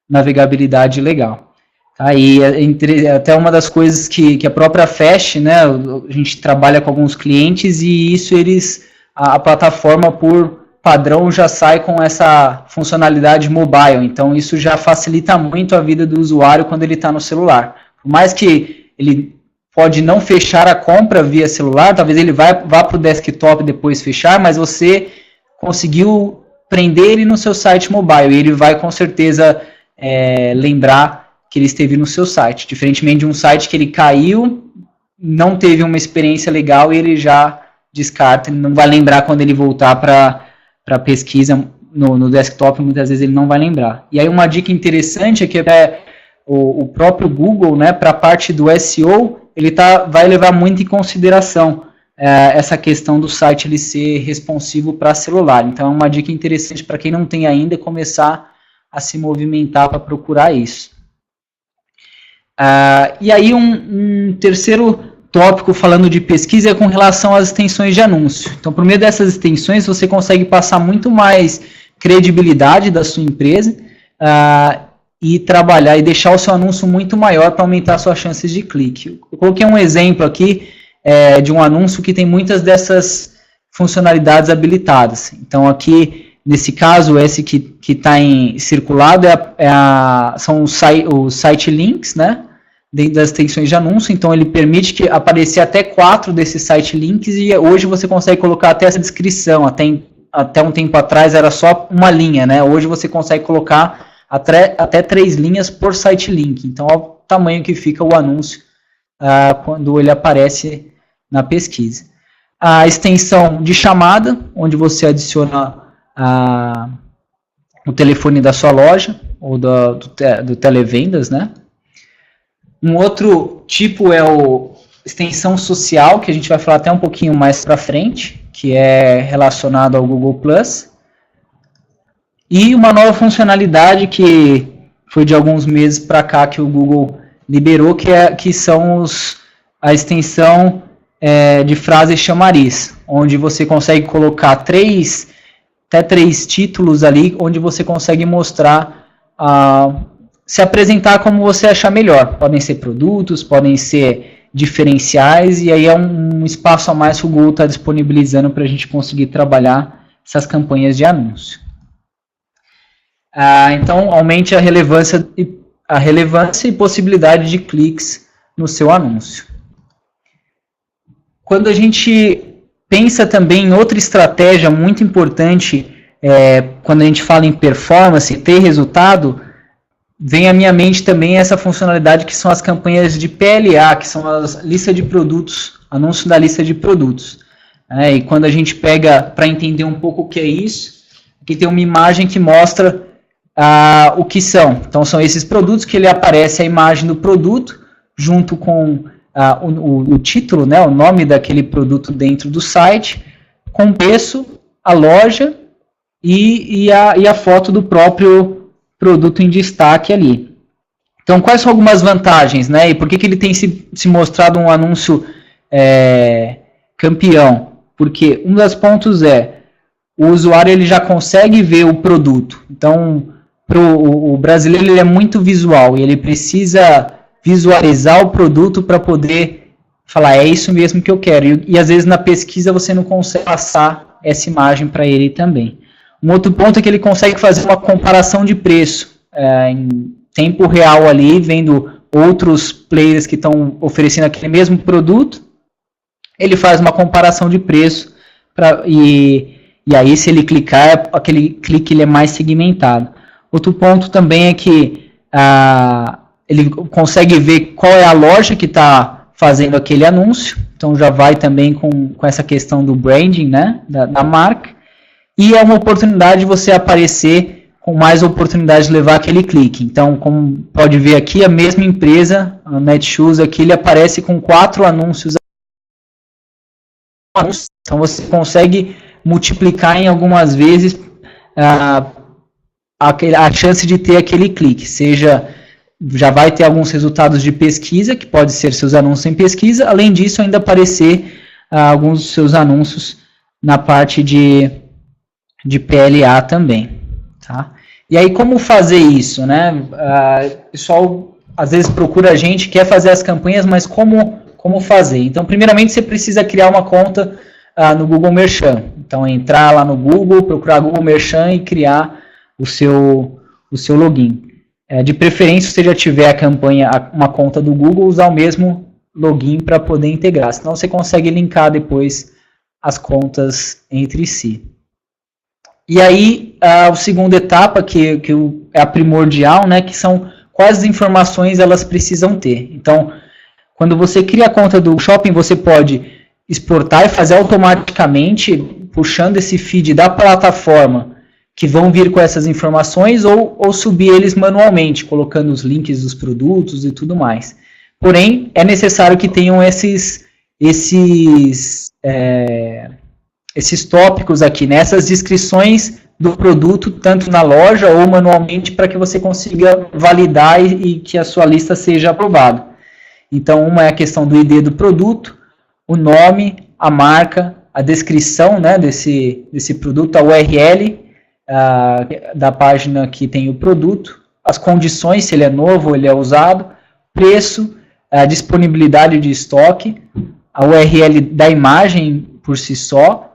navegabilidade legal. Tá? E até uma das coisas que a própria Fast, né, a gente trabalha com alguns clientes e isso a plataforma por padrão já sai com essa funcionalidade mobile, então isso já facilita muito a vida do usuário quando ele está no celular. Por mais que ele pode não fechar a compra via celular, talvez ele vá para o desktop depois fechar, mas você conseguiu prender ele no seu site mobile, e ele vai com certeza lembrar que ele esteve no seu site, diferentemente de um site que ele caiu, não teve uma experiência legal e ele já descarta, ele não vai lembrar quando ele voltar para a pesquisa no desktop, muitas vezes ele não vai lembrar. E aí uma dica interessante é que o próprio Google, né, para a parte do SEO, ele vai levar muito em consideração essa questão do site ele ser responsivo para celular. Então é uma dica interessante para quem não tem ainda começar a se movimentar para procurar isso. E aí um terceiro tópico falando de pesquisa é com relação às extensões de anúncio. Então, por meio dessas extensões, você consegue passar muito mais credibilidade da sua empresa e trabalhar e deixar o seu anúncio muito maior para aumentar suas chances de clique. Eu coloquei um exemplo aqui de um anúncio que tem muitas dessas funcionalidades habilitadas. Então, aqui, nesse caso, esse que está circulado são os site links, né? Dentro das extensões de anúncio, então ele permite que aparecer até 4 desses site links e hoje você consegue colocar até essa descrição, até um tempo atrás era só uma linha, né? Hoje você consegue colocar até 3 linhas por site link, então olha o tamanho que fica o anúncio quando ele aparece na pesquisa. A extensão de chamada, onde você adiciona o telefone da sua loja ou do televendas, né? Um outro tipo é a extensão social, que a gente vai falar até um pouquinho mais para frente, que é relacionado ao Google+. E uma nova funcionalidade que foi de alguns meses para cá que o Google liberou, que são a extensão de frases chamariz, onde você consegue colocar até três títulos ali, onde você consegue mostrar se apresentar como você achar melhor. Podem ser produtos, podem ser diferenciais, e aí é um espaço a mais que o Google está disponibilizando para a gente conseguir trabalhar essas campanhas de anúncio. Então, aumente a relevância e possibilidade de cliques no seu anúncio. Quando a gente pensa também em outra estratégia muito importante, quando a gente fala em performance, ter resultado, vem à minha mente também essa funcionalidade que são as campanhas de PLA, que são as listas de produtos, anúncio da lista de produtos. E quando a gente pega para entender um pouco o que é isso, aqui tem uma imagem que mostra o que são. Então são esses produtos que ele aparece a imagem do produto, junto com o título, né, o nome daquele produto dentro do site, com o preço, a loja e a foto do próprio produto em destaque ali. Então, quais são algumas vantagens, né? E por que ele tem se mostrado um anúncio campeão? Porque um dos pontos o usuário ele já consegue ver o produto. Então, o brasileiro ele é muito visual e ele precisa visualizar o produto para poder falar, é isso mesmo que eu quero. E às vezes na pesquisa você não consegue passar essa imagem para ele também. Um outro ponto é que ele consegue fazer uma comparação de preço em tempo real ali, vendo outros players que estão oferecendo aquele mesmo produto. Ele faz uma comparação de preço e aí se ele clicar, aquele clique ele é mais segmentado. Outro ponto também é que ele consegue ver qual é a loja que está fazendo aquele anúncio, então já vai também com essa questão do branding, né, da marca, e é uma oportunidade de você aparecer com mais oportunidade de levar aquele clique. Então, como pode ver aqui, a mesma empresa, a Netshoes aqui, ele aparece com 4 anúncios. Então você consegue multiplicar em algumas vezes a chance de ter aquele clique, seja já vai ter alguns resultados de pesquisa, que pode ser seus anúncios em pesquisa, além disso ainda aparecer alguns dos seus anúncios na parte de PLA também, tá? E aí como fazer isso, né? O pessoal às vezes procura a gente, quer fazer as campanhas, mas como fazer? Então primeiramente você precisa criar uma conta no Google Merchant, então entrar lá no Google, procurar Google Merchant e criar o seu login. De preferência, se você já tiver uma conta do Google, usar o mesmo login para poder integrar. Senão você consegue linkar depois as contas entre si. E aí, a segunda etapa, que é a primordial, né, que são quais informações elas precisam ter. Então, quando você cria a conta do shopping, você pode exportar e fazer automaticamente, puxando esse feed da plataforma, que vão vir com essas informações, ou subir eles manualmente, colocando os links dos produtos e tudo mais. Porém, é necessário que tenham esses tópicos aqui, né? Essas descrições do produto, tanto na loja ou manualmente, para que você consiga validar e que a sua lista seja aprovada. Então, uma é a questão do ID do produto, o nome, a marca, a descrição, né, desse produto, a URL, da página que tem o produto, as condições, se ele é novo ou ele é usado, preço, a disponibilidade de estoque, a URL da imagem por si só,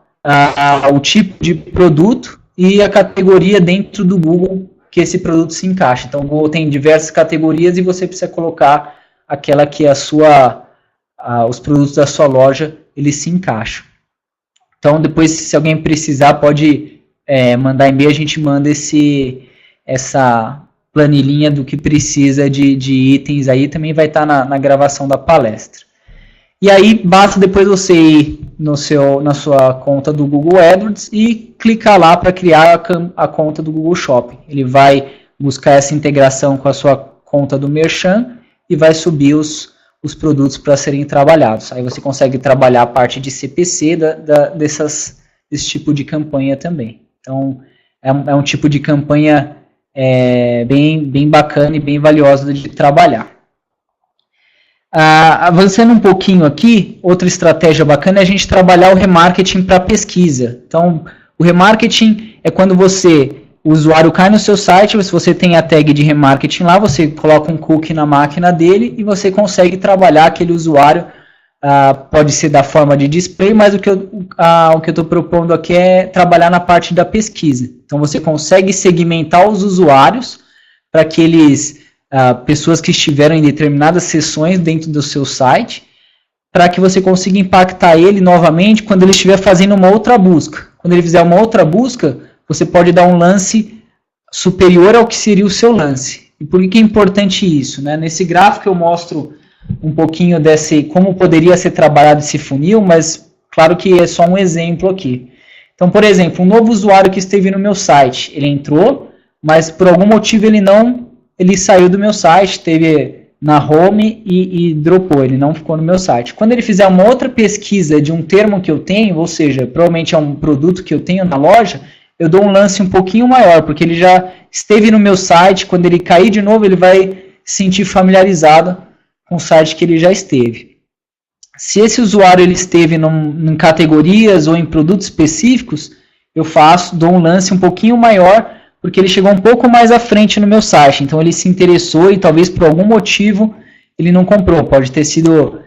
o tipo de produto e a categoria dentro do Google que esse produto se encaixa. Então o Google tem diversas categorias e você precisa colocar aquela que os produtos da sua loja eles se encaixam. Então depois, se alguém precisar, pode mandar e-mail, a gente manda essa planilhinha do que precisa de itens aí, também vai estar na gravação da palestra. E aí basta depois você ir na sua conta do Google AdWords e clicar lá para criar a conta do Google Shopping. Ele vai buscar essa integração com a sua conta do Merchant e vai subir os produtos para serem trabalhados. Aí você consegue trabalhar a parte de CPC desse tipo de campanha também. Então, é um tipo de campanha bem bacana e bem valiosa de trabalhar. Avançando um pouquinho aqui, outra estratégia bacana é a gente trabalhar o remarketing para pesquisa. Então, o remarketing é quando o usuário cai no seu site, se você tem a tag de remarketing lá, você coloca um cookie na máquina dele e você consegue trabalhar aquele usuário. Pode ser da forma de display, mas o que eu estou propondo aqui é trabalhar na parte da pesquisa. Então você consegue segmentar os usuários para aqueles pessoas que estiveram em determinadas seções dentro do seu site, para que você consiga impactar ele novamente quando ele estiver fazendo uma outra busca. Quando ele fizer uma outra busca, você pode dar um lance superior ao que seria o seu lance. E por que é importante isso, né? Nesse gráfico eu mostro um pouquinho como poderia ser trabalhado esse funil, mas claro que é só um exemplo aqui. Então, por exemplo, um novo usuário que esteve no meu site, ele entrou, mas por algum motivo ele saiu do meu site, esteve na home e dropou, ele não ficou no meu site. Quando ele fizer uma outra pesquisa de um termo que eu tenho, ou seja, provavelmente é um produto que eu tenho na loja, eu dou um lance um pouquinho maior, porque ele já esteve no meu site, quando ele cair de novo, ele vai se sentir familiarizado com o site que ele já esteve. Se esse usuário ele esteve em categorias ou em produtos específicos, eu dou um lance um pouquinho maior, porque ele chegou um pouco mais à frente no meu site. Então ele se interessou e talvez por algum motivo ele não comprou. Pode ter sido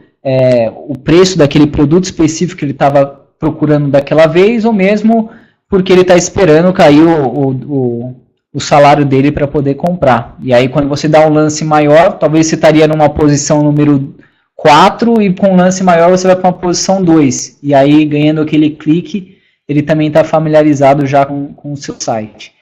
o preço daquele produto específico que ele estava procurando daquela vez, ou mesmo porque ele está esperando cair o salário dele para poder comprar. E aí, quando você dá um lance maior, talvez você estaria numa posição número 4 e com um lance maior você vai para uma posição 2. E aí, ganhando aquele clique, ele também está familiarizado já com o seu site.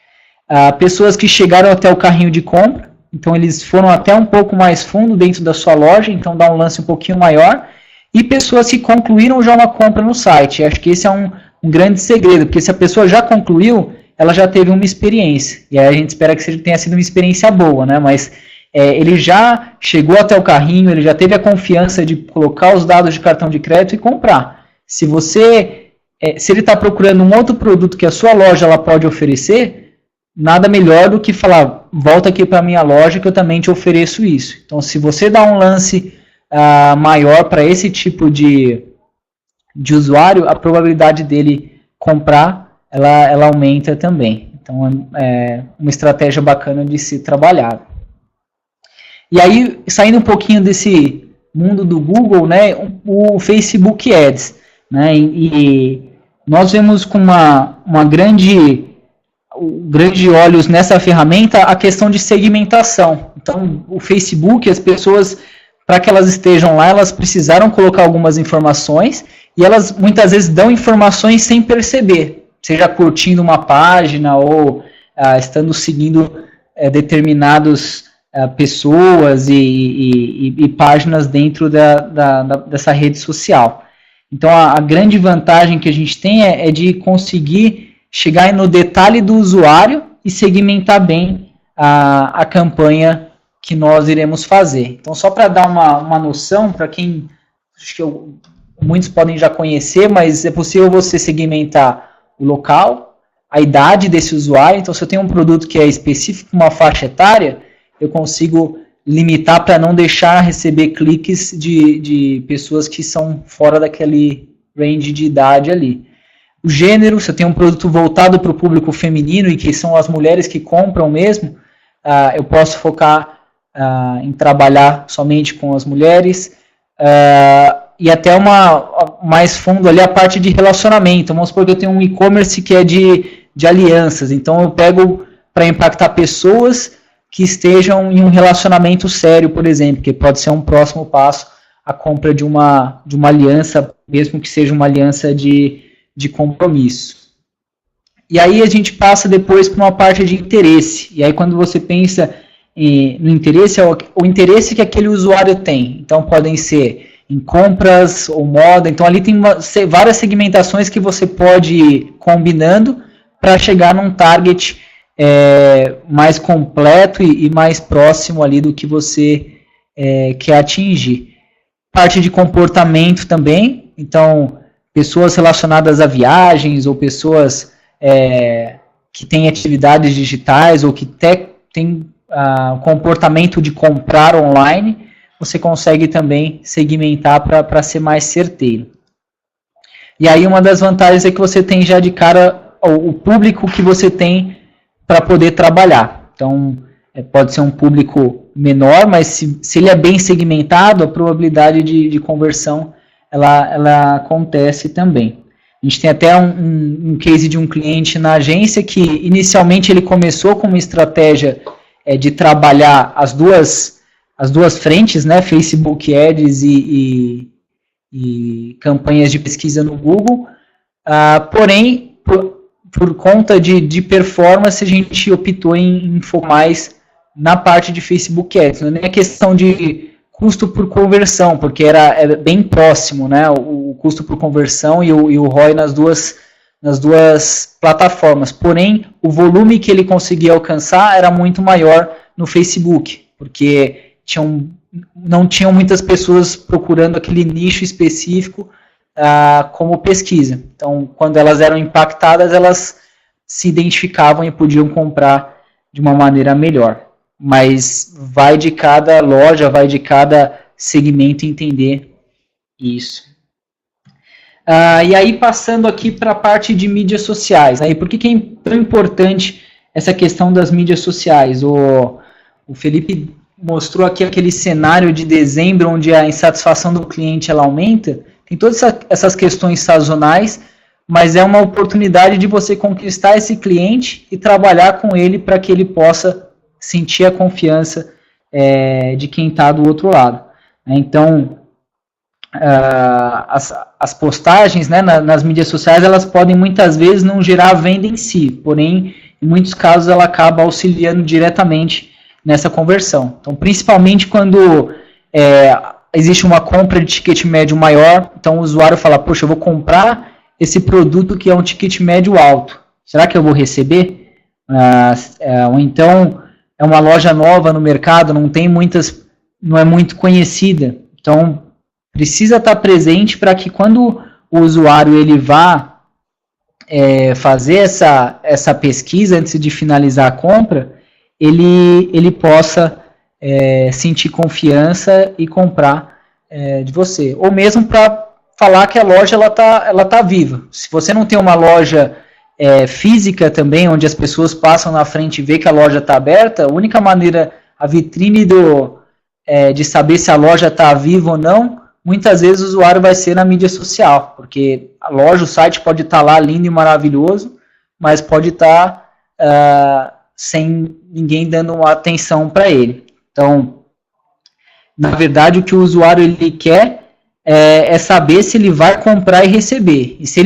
Pessoas que chegaram até o carrinho de compra, então eles foram até um pouco mais fundo dentro da sua loja, então dá um lance um pouquinho maior. E pessoas que concluíram já uma compra no site. Acho que esse é um grande segredo, porque se a pessoa já concluiu, ela já teve uma experiência. E aí a gente espera que tenha sido uma experiência boa, né? Mas ele já chegou até o carrinho, ele já teve a confiança de colocar os dados de cartão de crédito e comprar. Se ele está procurando um outro produto que a sua loja ela pode oferecer, nada melhor do que falar, volta aqui para a minha loja que eu também te ofereço isso. Então, se você dá um lance maior para esse tipo de usuário, a probabilidade dele comprar, ela aumenta também. Então, é uma estratégia bacana de se trabalhar. E aí, saindo um pouquinho desse mundo do Google, né, o Facebook Ads, né, e nós vemos com uma grande olhos nessa ferramenta a questão de segmentação. Então, o Facebook, as pessoas, para que elas estejam lá, elas precisaram colocar algumas informações, e elas muitas vezes dão informações sem perceber, seja curtindo uma página ou estando seguindo determinadas pessoas e páginas dentro dessa rede social. Então, a grande vantagem que a gente tem é de conseguir chegar no detalhe do usuário e segmentar bem a campanha que nós iremos fazer. Então, só para dar uma noção, para quem, acho que muitos podem já conhecer, mas é possível você segmentar o local, a idade desse usuário. Então, se eu tenho um produto que é específico para uma faixa etária, eu consigo limitar para não deixar receber cliques de pessoas que são fora daquele range de idade ali. O gênero, se eu tenho um produto voltado para o público feminino e que são as mulheres que compram mesmo, eu posso focar em trabalhar somente com as mulheres, e até mais fundo ali a parte de relacionamento. Vamos supor que eu tenho um e-commerce que é de alianças, então eu pego para impactar pessoas que estejam em um relacionamento sério, por exemplo, que pode ser um próximo passo, a compra de uma aliança, mesmo que seja uma aliança de compromisso. E aí a gente passa depois para uma parte de interesse. E aí quando você pensa no interesse, é o interesse que aquele usuário tem. Então podem ser em compras ou moda. Então ali tem várias segmentações que você pode ir combinando para chegar num target mais completo e mais próximo ali do que você quer atingir. Parte de comportamento também. Então, pessoas relacionadas a viagens ou pessoas que têm atividades digitais ou que têm comportamento de comprar online, você consegue também segmentar para ser mais certeiro. E aí uma das vantagens é que você tem já de cara o público que você tem para poder trabalhar. Então, pode ser um público menor, mas se ele é bem segmentado, a probabilidade de conversão ela acontece também. A gente tem até um case de um cliente na agência que inicialmente ele começou com uma estratégia de trabalhar as duas frentes, né, Facebook Ads e campanhas de pesquisa no Google, porém, por conta de performance, a gente optou em focar mais na parte de Facebook Ads. Não é nem a questão de custo por conversão, porque era bem próximo, né, o custo por conversão e o ROI nas duas plataformas. Porém, o volume que ele conseguia alcançar era muito maior no Facebook, porque não tinham muitas pessoas procurando aquele nicho específico como pesquisa. Então, quando elas eram impactadas, elas se identificavam e podiam comprar de uma maneira melhor. Mas vai de cada loja, vai de cada segmento entender isso. E aí, passando aqui para a parte de mídias sociais. Aí, por que é tão importante essa questão das mídias sociais? O Felipe mostrou aqui aquele cenário de dezembro, onde a insatisfação do cliente ela aumenta, tem todas essas questões sazonais, mas é uma oportunidade de você conquistar esse cliente e trabalhar com ele para que ele possa sentir a confiança de quem está do outro lado. Então, as postagens, né, nas mídias sociais, elas podem muitas vezes não gerar venda em si, porém, em muitos casos, ela acaba auxiliando diretamente nessa conversão. Então, principalmente quando existe uma compra de ticket médio maior, então o usuário fala, poxa, eu vou comprar esse produto que é um ticket médio alto, será que eu vou receber? Ou então, é uma loja nova no mercado, não é muito conhecida, então precisa estar presente para que quando o usuário ele vá fazer essa pesquisa antes de finalizar a compra, ele possa sentir confiança e comprar de você. Ou mesmo para falar que a loja ela tá viva. Se você não tem uma loja física também, onde as pessoas passam na frente e vê que a loja está aberta, a única maneira, a vitrine de saber se a loja está viva ou não, muitas vezes o usuário vai ser na mídia social, porque a loja, o site pode estar lá lindo e maravilhoso, mas pode estar sem ninguém dando uma atenção para ele. Então, na verdade, o que o usuário ele quer é saber se ele vai comprar e receber. E se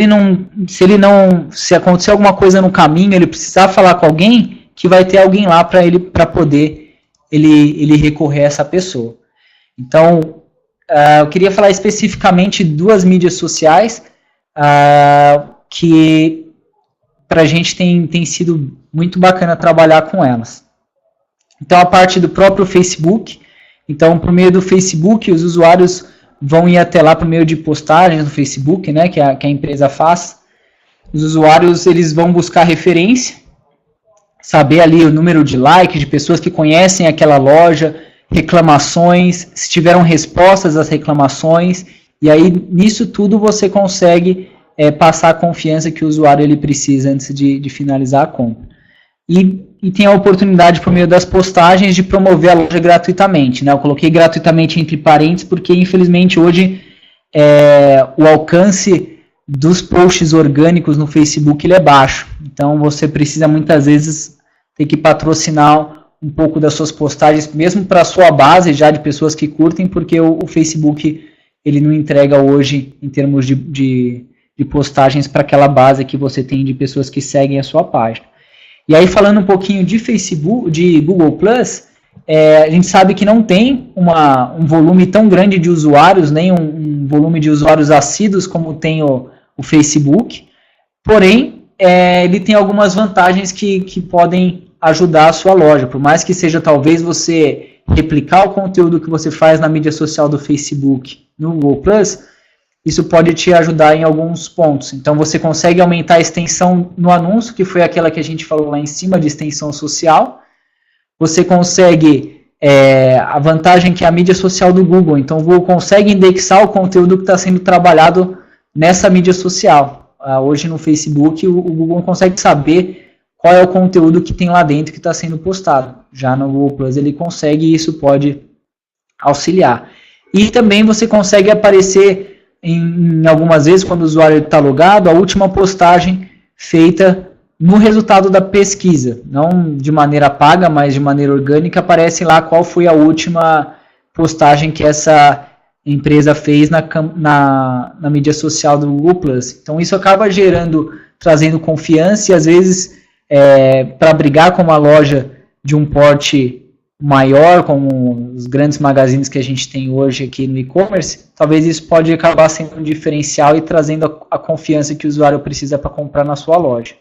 acontecer alguma coisa no caminho, ele precisar falar com alguém, que vai ter alguém lá para poder ele recorrer a essa pessoa. Então, eu queria falar especificamente de 2 mídias sociais que para a gente tem sido muito bacana trabalhar com elas. Então, a parte do próprio Facebook. Então, por meio do Facebook, os usuários vão ir até lá por meio de postagens no Facebook, né, que a empresa faz. Os usuários eles vão buscar referência, saber ali o número de likes de pessoas que conhecem aquela loja, reclamações, se tiveram respostas às reclamações, e aí nisso tudo você consegue passar a confiança que o usuário ele precisa antes de finalizar a compra. E tem a oportunidade, por meio das postagens, de promover a loja gratuitamente, né? Eu coloquei gratuitamente entre parênteses, porque infelizmente hoje o alcance dos posts orgânicos no Facebook ele é baixo, então você precisa muitas vezes ter que patrocinar um pouco das suas postagens, mesmo para a sua base já de pessoas que curtem, porque o Facebook ele não entrega hoje em termos de postagens para aquela base que você tem de pessoas que seguem a sua página. E aí, falando um pouquinho de Facebook, de Google+, a gente sabe que não tem um volume tão grande de usuários, nem um volume de usuários assíduos como tem o Facebook, porém, ele tem algumas vantagens que podem ajudar a sua loja, por mais que seja talvez você replicar o conteúdo que você faz na mídia social do Facebook no Google+, isso pode te ajudar em alguns pontos. Então, você consegue aumentar a extensão no anúncio, que foi aquela que a gente falou lá em cima, de extensão social. Você consegue a vantagem que é a mídia social do Google. Então, o Google consegue indexar o conteúdo que está sendo trabalhado nessa mídia social. Hoje, no Facebook, o Google não consegue saber qual é o conteúdo que tem lá dentro que está sendo postado. Já no Google+, ele consegue e isso pode auxiliar. E também você consegue aparecer em algumas vezes, quando o usuário está logado, a última postagem feita no resultado da pesquisa, não de maneira paga, mas de maneira orgânica, aparece lá qual foi a última postagem que essa empresa fez na mídia social do Google+. Então isso acaba trazendo confiança e às vezes para brigar com uma loja de um porte maior, como os grandes magazines que a gente tem hoje aqui no e-commerce, talvez isso pode acabar sendo um diferencial e trazendo a confiança que o usuário precisa para comprar na sua loja.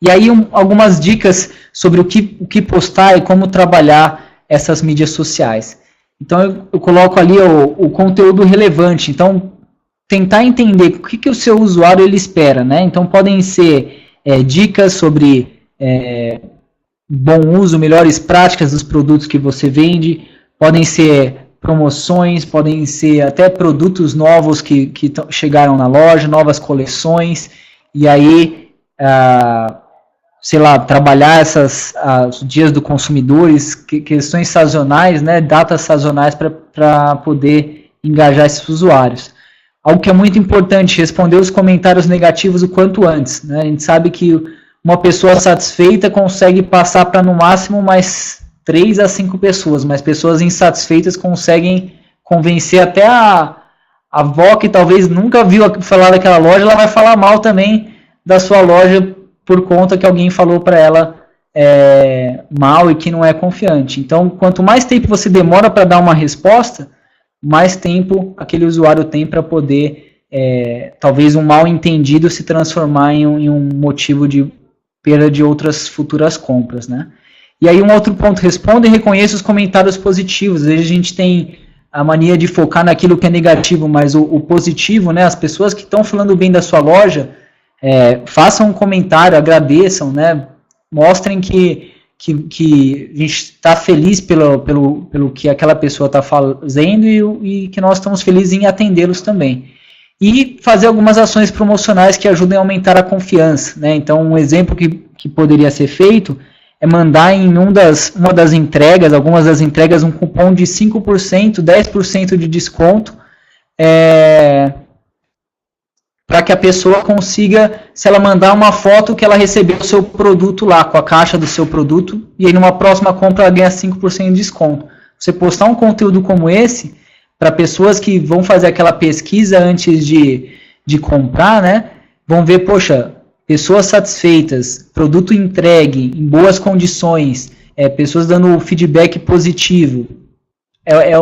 E aí algumas dicas sobre o que postar e como trabalhar essas mídias sociais. Então eu coloco ali o conteúdo relevante, então tentar entender o que o seu usuário ele espera, né? Então podem ser dicas sobre bom uso, melhores práticas dos produtos que você vende, podem ser promoções, podem ser até produtos novos que chegaram na loja, novas coleções, e aí sei lá, trabalhar os dias do consumidores, questões sazonais, né, datas sazonais para poder engajar esses usuários. Algo que é muito importante, responder os comentários negativos o quanto antes, né? A gente sabe que uma pessoa satisfeita consegue passar para no máximo mais 3 a 5 pessoas, mas pessoas insatisfeitas conseguem convencer até a avó que talvez nunca viu falar daquela loja, ela vai falar mal também da sua loja por conta que alguém falou para ela mal e que não é confiante. Então, quanto mais tempo você demora para dar uma resposta, mais tempo aquele usuário tem para poder, talvez um mal entendido se transformar em um motivo de perda de outras futuras compras, né? E aí um outro ponto, responda e reconheça os comentários positivos. Às vezes a gente tem a mania de focar naquilo que é negativo, mas o positivo, né? As pessoas que estão falando bem da sua loja, façam um comentário, agradeçam, né? Mostrem que a gente está feliz pelo que aquela pessoa está fazendo e que nós estamos felizes em atendê-los também. E fazer algumas ações promocionais que ajudem a aumentar a confiança, né? Então, um exemplo que poderia ser feito é mandar em uma das entregas, algumas das entregas, um cupom de 5%, 10% de desconto, para que a pessoa consiga, se ela mandar uma foto que ela recebeu o seu produto lá, com a caixa do seu produto, e aí numa próxima compra ela ganha 5% de desconto. Você postar um conteúdo como esse, para pessoas que vão fazer aquela pesquisa antes de comprar, né, vão ver, poxa, pessoas satisfeitas, produto entregue, em boas condições, pessoas dando feedback positivo, é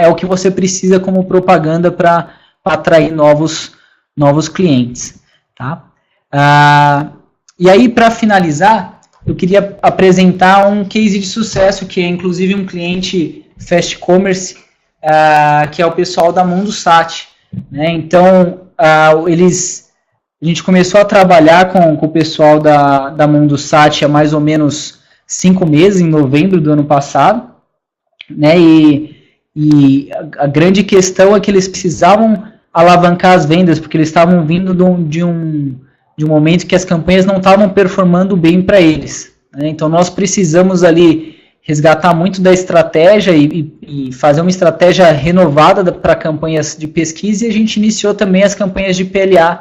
o que você precisa como propaganda para atrair novos clientes, tá? E aí, para finalizar, eu queria apresentar um case de sucesso, que é inclusive um cliente Fast Commerce, que é o pessoal da Mundosat, né? Então, a gente começou a trabalhar com o pessoal da Mundosat há mais ou menos 5 meses, em novembro do ano passado, né? E a grande questão é que eles precisavam alavancar as vendas, porque eles estavam vindo de um momento que as campanhas não estavam performando bem para eles, né? Então nós precisamos ali resgatar muito da estratégia e fazer uma estratégia renovada para campanhas de pesquisa, e a gente iniciou também as campanhas de PLA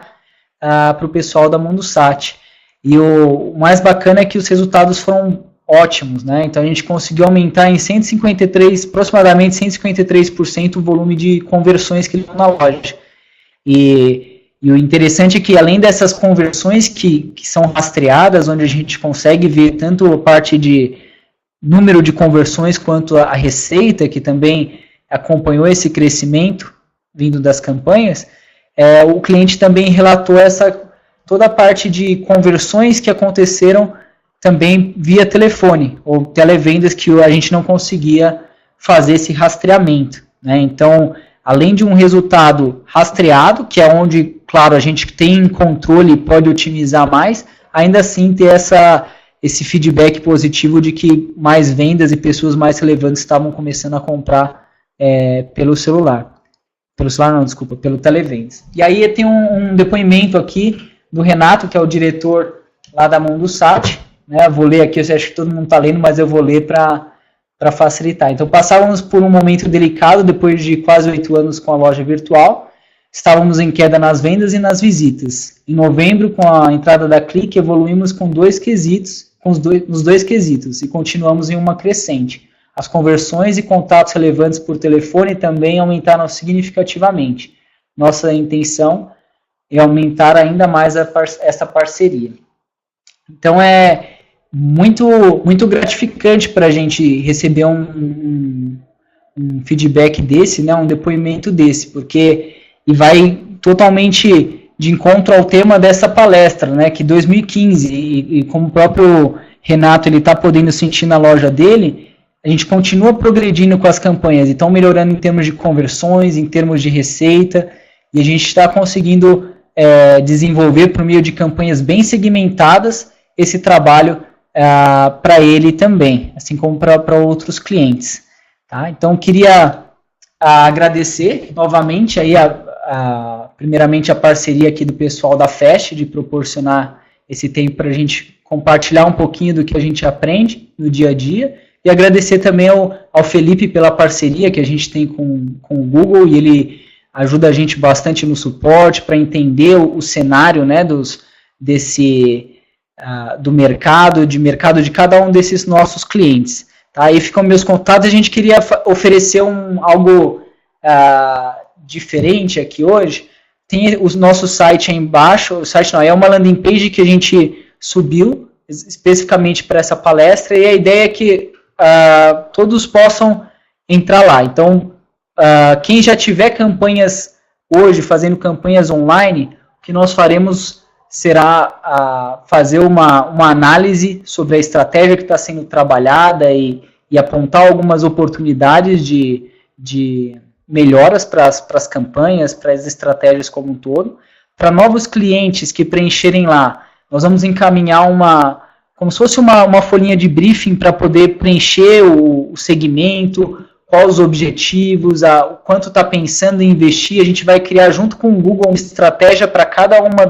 para o pessoal da Mundosat. E o mais bacana é que os resultados foram ótimos, né? Então a gente conseguiu aumentar em aproximadamente 153% o volume de conversões que estão na loja. E o interessante é que, além dessas conversões que são rastreadas, onde a gente consegue ver tanto a parte de número de conversões quanto a receita, que também acompanhou esse crescimento vindo das campanhas, o cliente também relatou toda a parte de conversões que aconteceram também via telefone, ou televendas, que a gente não conseguia fazer esse rastreamento, né? Então, além de um resultado rastreado, que é onde, claro, a gente tem controle e pode otimizar mais, ainda assim ter esse feedback positivo de que mais vendas e pessoas mais relevantes estavam começando a comprar pelo celular. Pelo celular não, desculpa, pelo televendas. E aí tem um depoimento aqui do Renato, que é o diretor lá da Mundosat, né? Eu vou ler aqui, eu acho que todo mundo está lendo, mas eu vou ler para facilitar. Então, passávamos por um momento delicado depois de quase 8 anos com a loja virtual. Estávamos em queda nas vendas e nas visitas. Em novembro, com a entrada da Clique, evoluímos nos dois quesitos e continuamos em uma crescente. As conversões e contatos relevantes por telefone também aumentaram significativamente. Nossa intenção é aumentar ainda mais essa parceria. Então, é muito gratificante para a gente receber um feedback desse, né, um depoimento desse, porque vai totalmente de encontro ao tema dessa palestra, né, que 2015, e como o próprio Renato está podendo sentir na loja dele, a gente continua progredindo com as campanhas, então melhorando em termos de conversões, em termos de receita, e a gente está conseguindo desenvolver por meio de campanhas bem segmentadas esse trabalho para ele também, assim como para outros clientes. Tá? Então, queria agradecer novamente aí primeiramente a parceria aqui do pessoal da FAST, de proporcionar esse tempo para a gente compartilhar um pouquinho do que a gente aprende no dia a dia, e agradecer também ao Felipe pela parceria que a gente tem com o Google, e ele ajuda a gente bastante no suporte para entender o cenário, né, do mercado de cada um desses nossos clientes. Tá? Aí ficam meus contatos. A gente queria oferecer algo diferente aqui hoje. Tem o nosso site aí embaixo. O site não, é uma landing page que a gente subiu especificamente para essa palestra, e a ideia é que todos possam entrar lá. Então, quem já tiver campanhas hoje, fazendo campanhas online, o que nós faremos será fazer uma análise sobre a estratégia que está sendo trabalhada e apontar algumas oportunidades de melhoras para as campanhas, para as estratégias como um todo. Para novos clientes que preencherem lá, nós vamos encaminhar como se fosse uma folhinha de briefing para poder preencher o segmento, quais os objetivos, o quanto está pensando em investir. A gente vai criar junto com o Google uma estratégia para cada uma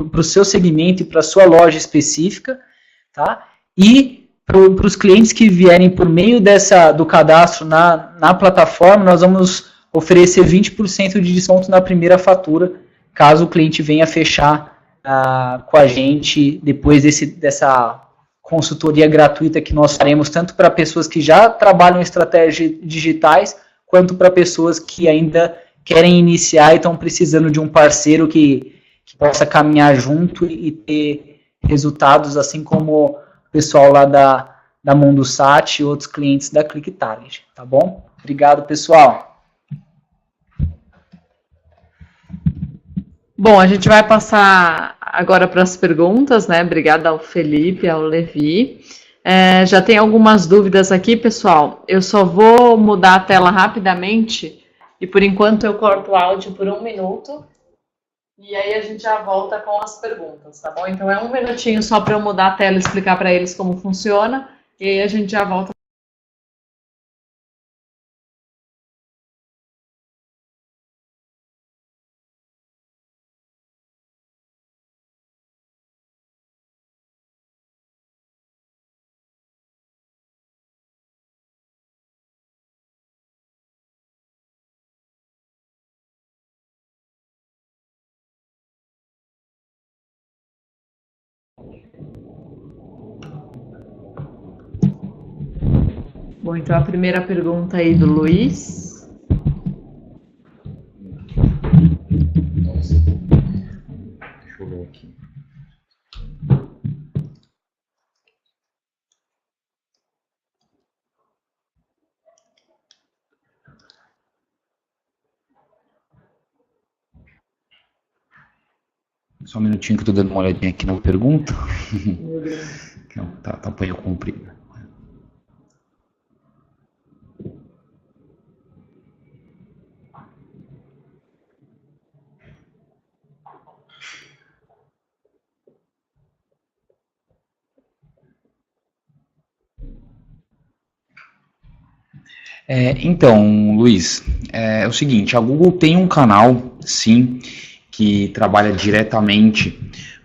para o seu segmento e para a sua loja específica, tá? E para os clientes que vierem por meio do cadastro na plataforma, nós vamos oferecer 20% de desconto na primeira fatura, caso o cliente venha fechar com a gente depois dessa consultoria gratuita que nós faremos, tanto para pessoas que já trabalham em estratégias digitais, quanto para pessoas que ainda querem iniciar e estão precisando de um parceiro que possa caminhar junto e ter resultados, assim como o pessoal lá da Mundosat e outros clientes da ClickTarget, tá bom? Obrigado, pessoal. Bom, a gente vai passar agora para as perguntas, né? Obrigada ao Felipe, ao Levi. Já tem algumas dúvidas aqui, pessoal. Eu só vou mudar a tela rapidamente e, por enquanto, eu corto o áudio por 1 minuto e aí a gente já volta com as perguntas, tá bom? Então, é 1 minutinho só para eu mudar a tela e explicar para eles como funciona e aí a gente já volta. Bom, então a primeira pergunta aí do Luiz. Deixa eu ver aqui. Só um minutinho que eu tô dando uma olhadinha aqui na pergunta. Tá apanhou comprido. Então, Luiz, é o seguinte, a Google tem um canal, sim, que trabalha diretamente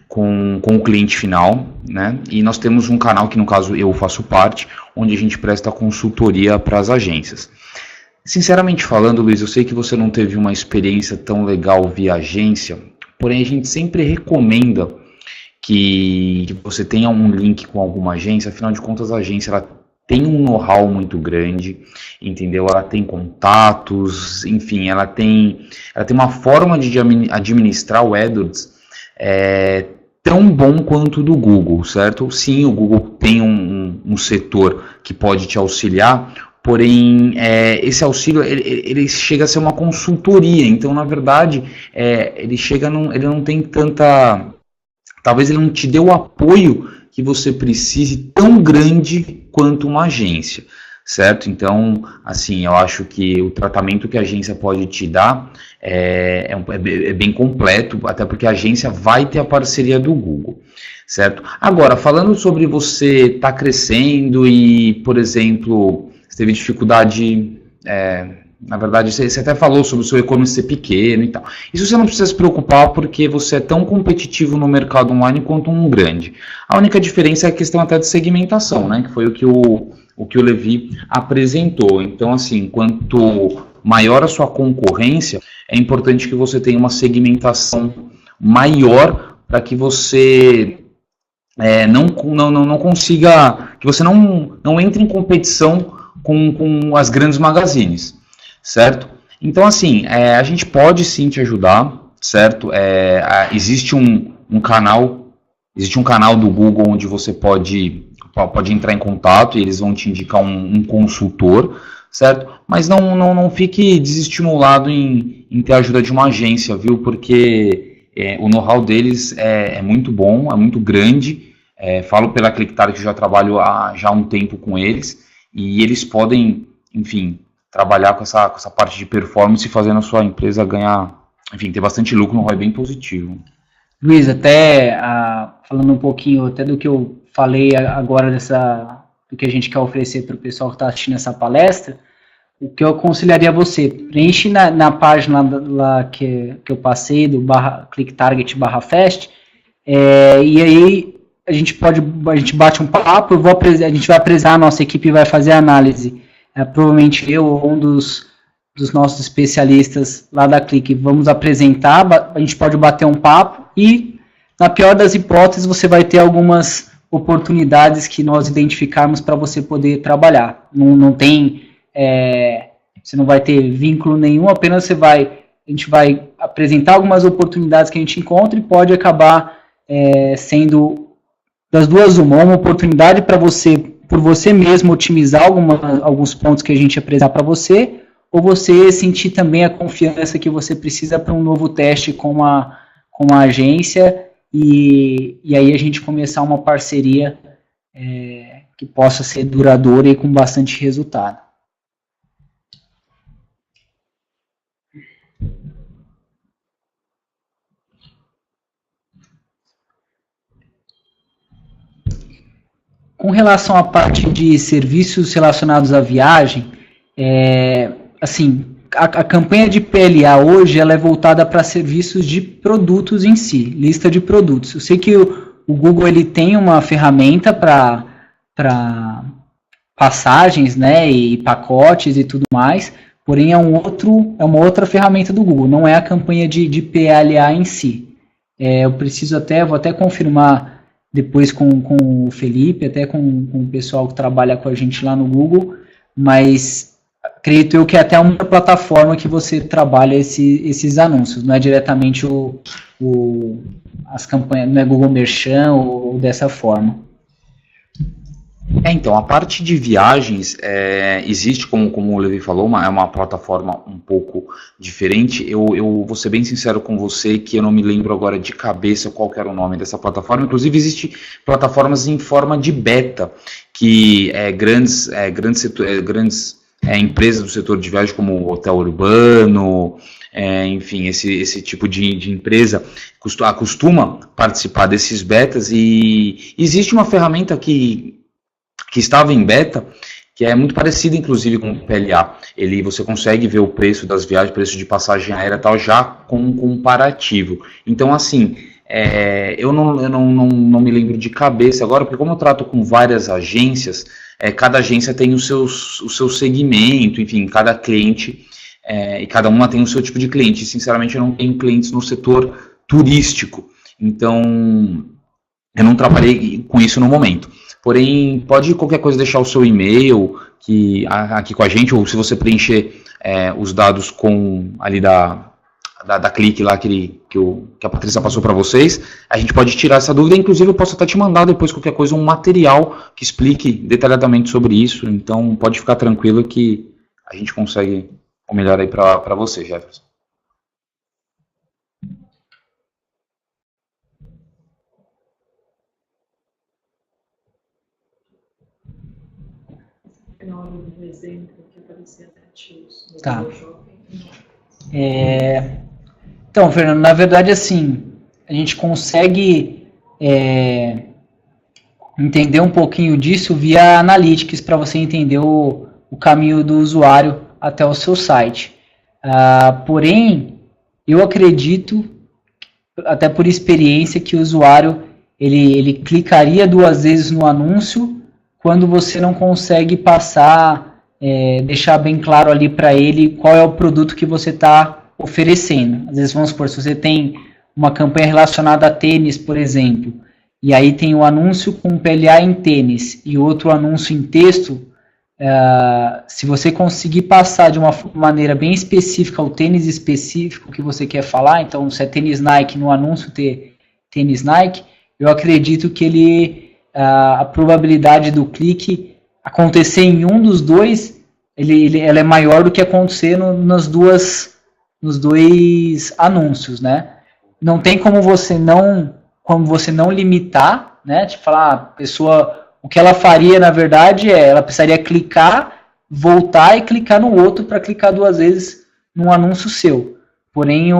com o cliente final, né? E nós temos um canal que, no caso, eu faço parte, onde a gente presta consultoria para as agências. Sinceramente falando, Luiz, eu sei que você não teve uma experiência tão legal via agência, porém a gente sempre recomenda que você tenha um link com alguma agência, afinal de contas a agência ela tem um know-how muito grande, entendeu? Ela tem contatos, enfim, ela tem uma forma de administrar o AdWords tão bom quanto o do Google, certo? Sim, o Google tem um setor que pode te auxiliar, porém esse auxílio ele chega a ser uma consultoria, então na verdade ele não tem tanta, talvez ele não te dê o apoio que você precise tão grande quanto uma agência, certo? Então, assim, eu acho que o tratamento que a agência pode te dar é bem completo, até porque a agência vai ter a parceria do Google, certo? Agora, falando sobre você estar crescendo e, por exemplo, você teve dificuldade Na verdade, você até falou sobre o seu e-commerce ser pequeno e tal. Isso você não precisa se preocupar porque você é tão competitivo no mercado online quanto um grande. A única diferença é a questão até de segmentação, né? Que foi o que o Levi apresentou. Então, assim, quanto maior a sua concorrência, é importante que você tenha uma segmentação maior para que você não consiga, que você não entre em competição com as grandes magazines, certo? Então, assim, a gente pode sim te ajudar, certo? Existe um canal do Google onde você pode entrar em contato e eles vão te indicar um consultor, certo? Mas não fique desestimulado em ter a ajuda de uma agência, viu? Porque o know-how deles é muito bom, é muito grande. Falo pela ClickTarget que já trabalho há já um tempo com eles e eles podem, enfim, trabalhar com essa parte de performance e fazendo a sua empresa ganhar, enfim, ter bastante lucro, um ROI bem positivo. Luiz, até falando um pouquinho até do que eu falei agora do que a gente quer oferecer para o pessoal que está assistindo essa palestra, o que eu aconselharia você, preenche na página lá que eu passei, do ClickTarget/Fest, e aí a gente bate um papo, a gente vai apresentar, a nossa equipe vai fazer a análise, provavelmente eu ou um dos nossos especialistas lá da Click, vamos apresentar, a gente pode bater um papo e, na pior das hipóteses, você vai ter algumas oportunidades que nós identificarmos para você poder trabalhar. Não tem, você não vai ter vínculo nenhum, apenas a gente vai apresentar algumas oportunidades que a gente encontra e pode acabar sendo das duas uma oportunidade para você, por você mesmo, otimizar alguns pontos que a gente apresentar para você, ou você sentir também a confiança que você precisa para um novo teste com a agência e aí a gente começar uma parceria que possa ser duradoura e com bastante resultado. Com relação à parte de serviços relacionados à viagem, assim, a campanha de PLA hoje ela é voltada para serviços de produtos em si, lista de produtos. Eu sei que o Google ele tem uma ferramenta para passagens, né, e pacotes e tudo mais, porém é uma outra ferramenta do Google, não é a campanha de PLA em si. Eu vou até confirmar depois com o Felipe, até com o pessoal que trabalha com a gente lá no Google, mas acredito eu que é até uma plataforma que você trabalha esses anúncios, não é diretamente as campanhas, não é Google Merchan ou dessa forma. Então, a parte de viagens existe, como o Levi falou, é uma plataforma um pouco diferente. Eu vou ser bem sincero com você que eu não me lembro agora de cabeça qual que era o nome dessa plataforma. Inclusive, existem plataformas em forma de beta, que grandes empresas do setor de viagem, como o Hotel Urbano, enfim, esse tipo de empresa costuma participar desses betas. E existe uma ferramenta que estava em beta, que é muito parecida, inclusive, com o PLA. Você consegue ver o preço das viagens, preço de passagem aérea e tal, já com um comparativo. Então, assim, eu não me lembro de cabeça agora, porque como eu trato com várias agências, cada agência tem o seu segmento, enfim, cada cliente, e cada uma tem o seu tipo de cliente. Sinceramente, eu não tenho clientes no setor turístico, então eu não trabalhei com isso no momento. Porém, pode qualquer coisa deixar o seu e-mail aqui com a gente, ou se você preencher os dados ali da Click lá que a Patrícia passou para vocês, a gente pode tirar essa dúvida. Inclusive, eu posso até te mandar depois qualquer coisa, um material que explique detalhadamente sobre isso. Então, pode ficar tranquilo que a gente consegue o melhor aí para você, Jefferson. Tá. Então, Fernando, na verdade, assim, a gente consegue entender um pouquinho disso via Analytics, para você entender o caminho do usuário até o seu site. Porém, eu acredito, até por experiência, que o usuário ele clicaria 2 vezes no anúncio quando você não consegue passar, deixar bem claro ali para ele qual é o produto que você está oferecendo. Às vezes, vamos supor, se você tem uma campanha relacionada a tênis, por exemplo, e aí tem um anúncio com PLA em tênis e outro anúncio em texto, se você conseguir passar de uma maneira bem específica o tênis específico que você quer falar, então se é tênis Nike, no anúncio ter tênis Nike, eu acredito que a probabilidade do clique acontecer em um dos dois, ela é maior do que acontecer nos dois anúncios, né? Não tem como você não limitar, né? Tipo, falar, a pessoa, o que ela faria, na verdade, ela precisaria clicar, voltar e clicar no outro para clicar 2 vezes num anúncio seu. Porém,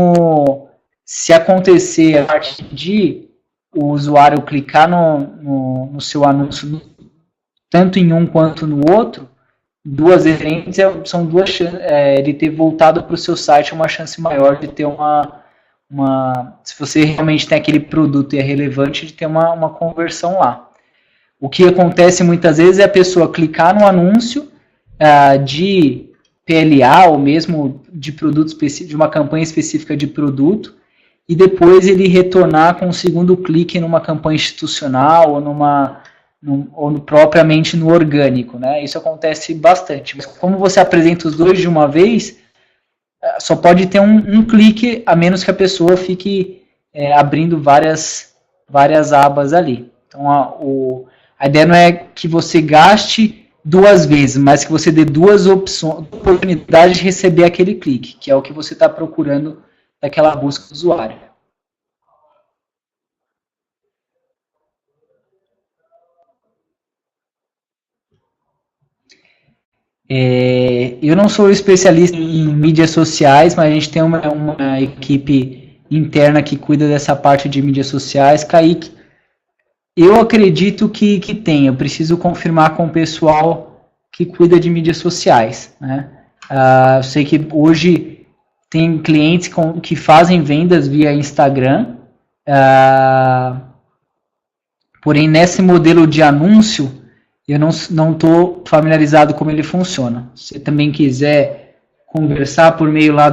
se acontecer a partir de o usuário clicar no seu anúncio, tanto em um quanto no outro, 2 vezes diferentes, são 2 chances, ele ter voltado para o seu site é uma chance maior de ter se você realmente tem aquele produto e é relevante, de ter uma conversão lá. O que acontece muitas vezes é a pessoa clicar no anúncio de PLA ou mesmo de produto específico, de uma campanha específica de produto, e depois ele retornar com um segundo clique numa campanha institucional ou propriamente no orgânico, né? Isso acontece bastante. Mas como você apresenta os dois de uma vez, só pode ter um clique, a menos que a pessoa fique abrindo várias abas ali. Então, a ideia não é que você gaste 2 vezes, mas que você dê 2 oportunidades de receber aquele clique, que é o que você está procurando daquela busca do usuário. Eu não sou especialista em mídias sociais, mas a gente tem uma equipe interna que cuida dessa parte de mídias sociais. Kaique, eu acredito que tem. Eu preciso confirmar com o pessoal que cuida de mídias sociais, né? Eu sei que hoje tem clientes que fazem vendas via Instagram, porém nesse modelo de anúncio eu não estou familiarizado como ele funciona. Se você também quiser conversar por meio lá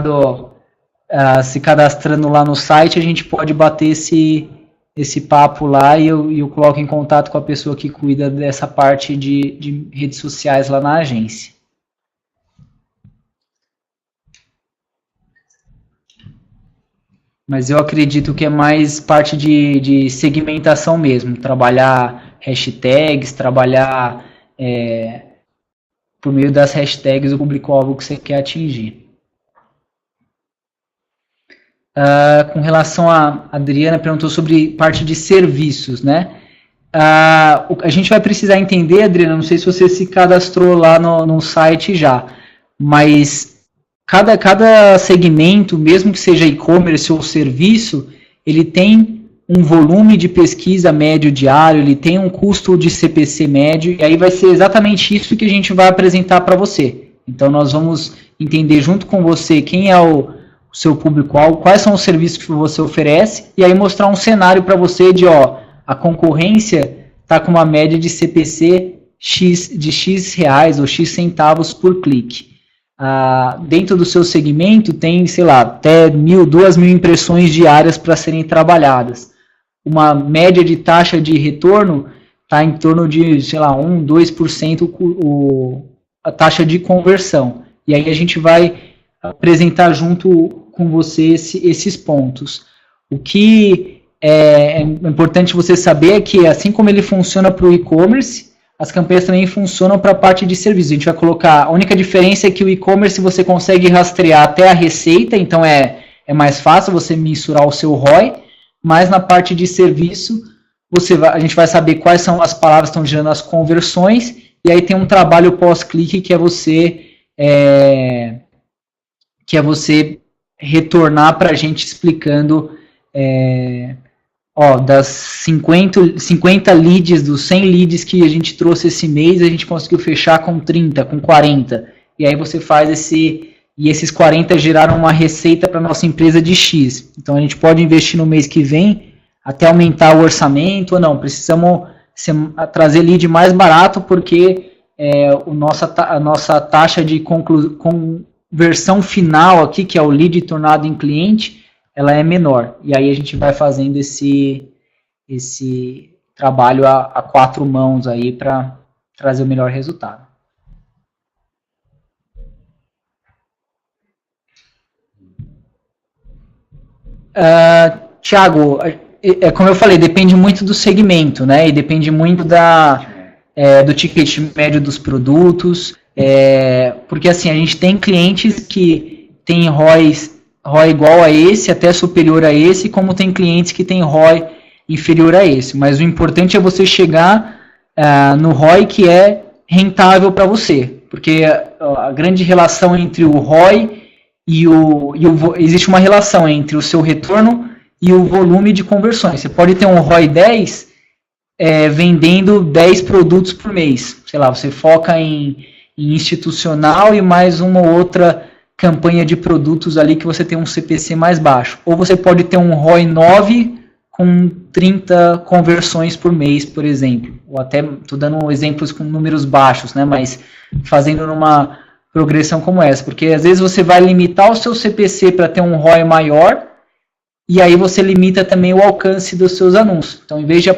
se cadastrando lá no site, a gente pode bater esse papo lá e eu coloco em contato com a pessoa que cuida dessa parte de redes sociais lá na agência. Mas eu acredito que é mais parte de segmentação mesmo, trabalhar hashtags, trabalhar por meio das hashtags o público-alvo que você quer atingir. Com relação a Adriana perguntou sobre parte de serviços, né? A gente vai precisar entender, Adriana, não sei se você se cadastrou lá no site já, mas cada segmento, mesmo que seja e-commerce ou serviço, ele tem um volume de pesquisa médio diário, ele tem um custo de CPC médio, e aí vai ser exatamente isso que a gente vai apresentar para você. Então nós vamos entender junto com você quem é o seu público-alvo, quais são os serviços que você oferece, e aí mostrar um cenário para você de, a concorrência está com uma média de CPC de X reais ou X centavos por clique. Dentro do seu segmento tem, sei lá, até 1.000, 2.000 impressões diárias para serem trabalhadas. Uma média de taxa de retorno está em torno de, sei lá, 1, 2% a taxa de conversão. E aí a gente vai apresentar junto com você esses pontos. O que é importante você saber é que, assim como ele funciona para o e-commerce, as campanhas também funcionam para a parte de serviço. A gente vai colocar, a única diferença é que o e-commerce você consegue rastrear até a receita, então é mais fácil você mensurar o seu ROI, mas na parte de serviço, a gente vai saber quais são as palavras que estão gerando as conversões, e aí tem um trabalho pós-clique que é você retornar para a gente explicando das 50 leads, dos 100 leads que a gente trouxe esse mês, a gente conseguiu fechar com 30, com 40. e aí você faz e esses 40 geraram uma receita para nossa empresa de X. Então a gente pode investir no mês que vem até aumentar o orçamento ou não. Precisamos trazer lead mais barato porque a nossa taxa de conversão final aqui, que é o lead tornado em cliente, ela é menor. E aí a gente vai fazendo esse trabalho a 4 mãos aí para trazer o melhor resultado. Thiago, como eu falei, depende muito do segmento, né? E depende muito do ticket médio dos produtos, porque assim, a gente tem clientes que tem ROI igual a esse, até superior a esse, como tem clientes que tem ROI inferior a esse. Mas o importante é você chegar no ROI que é rentável para você, porque a grande relação entre o ROI existe uma relação entre o seu retorno e o volume de conversões. Você pode ter um ROI 10 vendendo 10 produtos por mês. Sei lá, você foca em institucional e mais uma ou outra campanha de produtos ali que você tem um CPC mais baixo. Ou você pode ter um ROI 9 com 30 conversões por mês, por exemplo. Ou até, estou dando exemplos com números baixos, né? Mas fazendo numa progressão como essa, porque às vezes você vai limitar o seu CPC para ter um ROI maior, e aí você limita também o alcance dos seus anúncios. Então, em vez de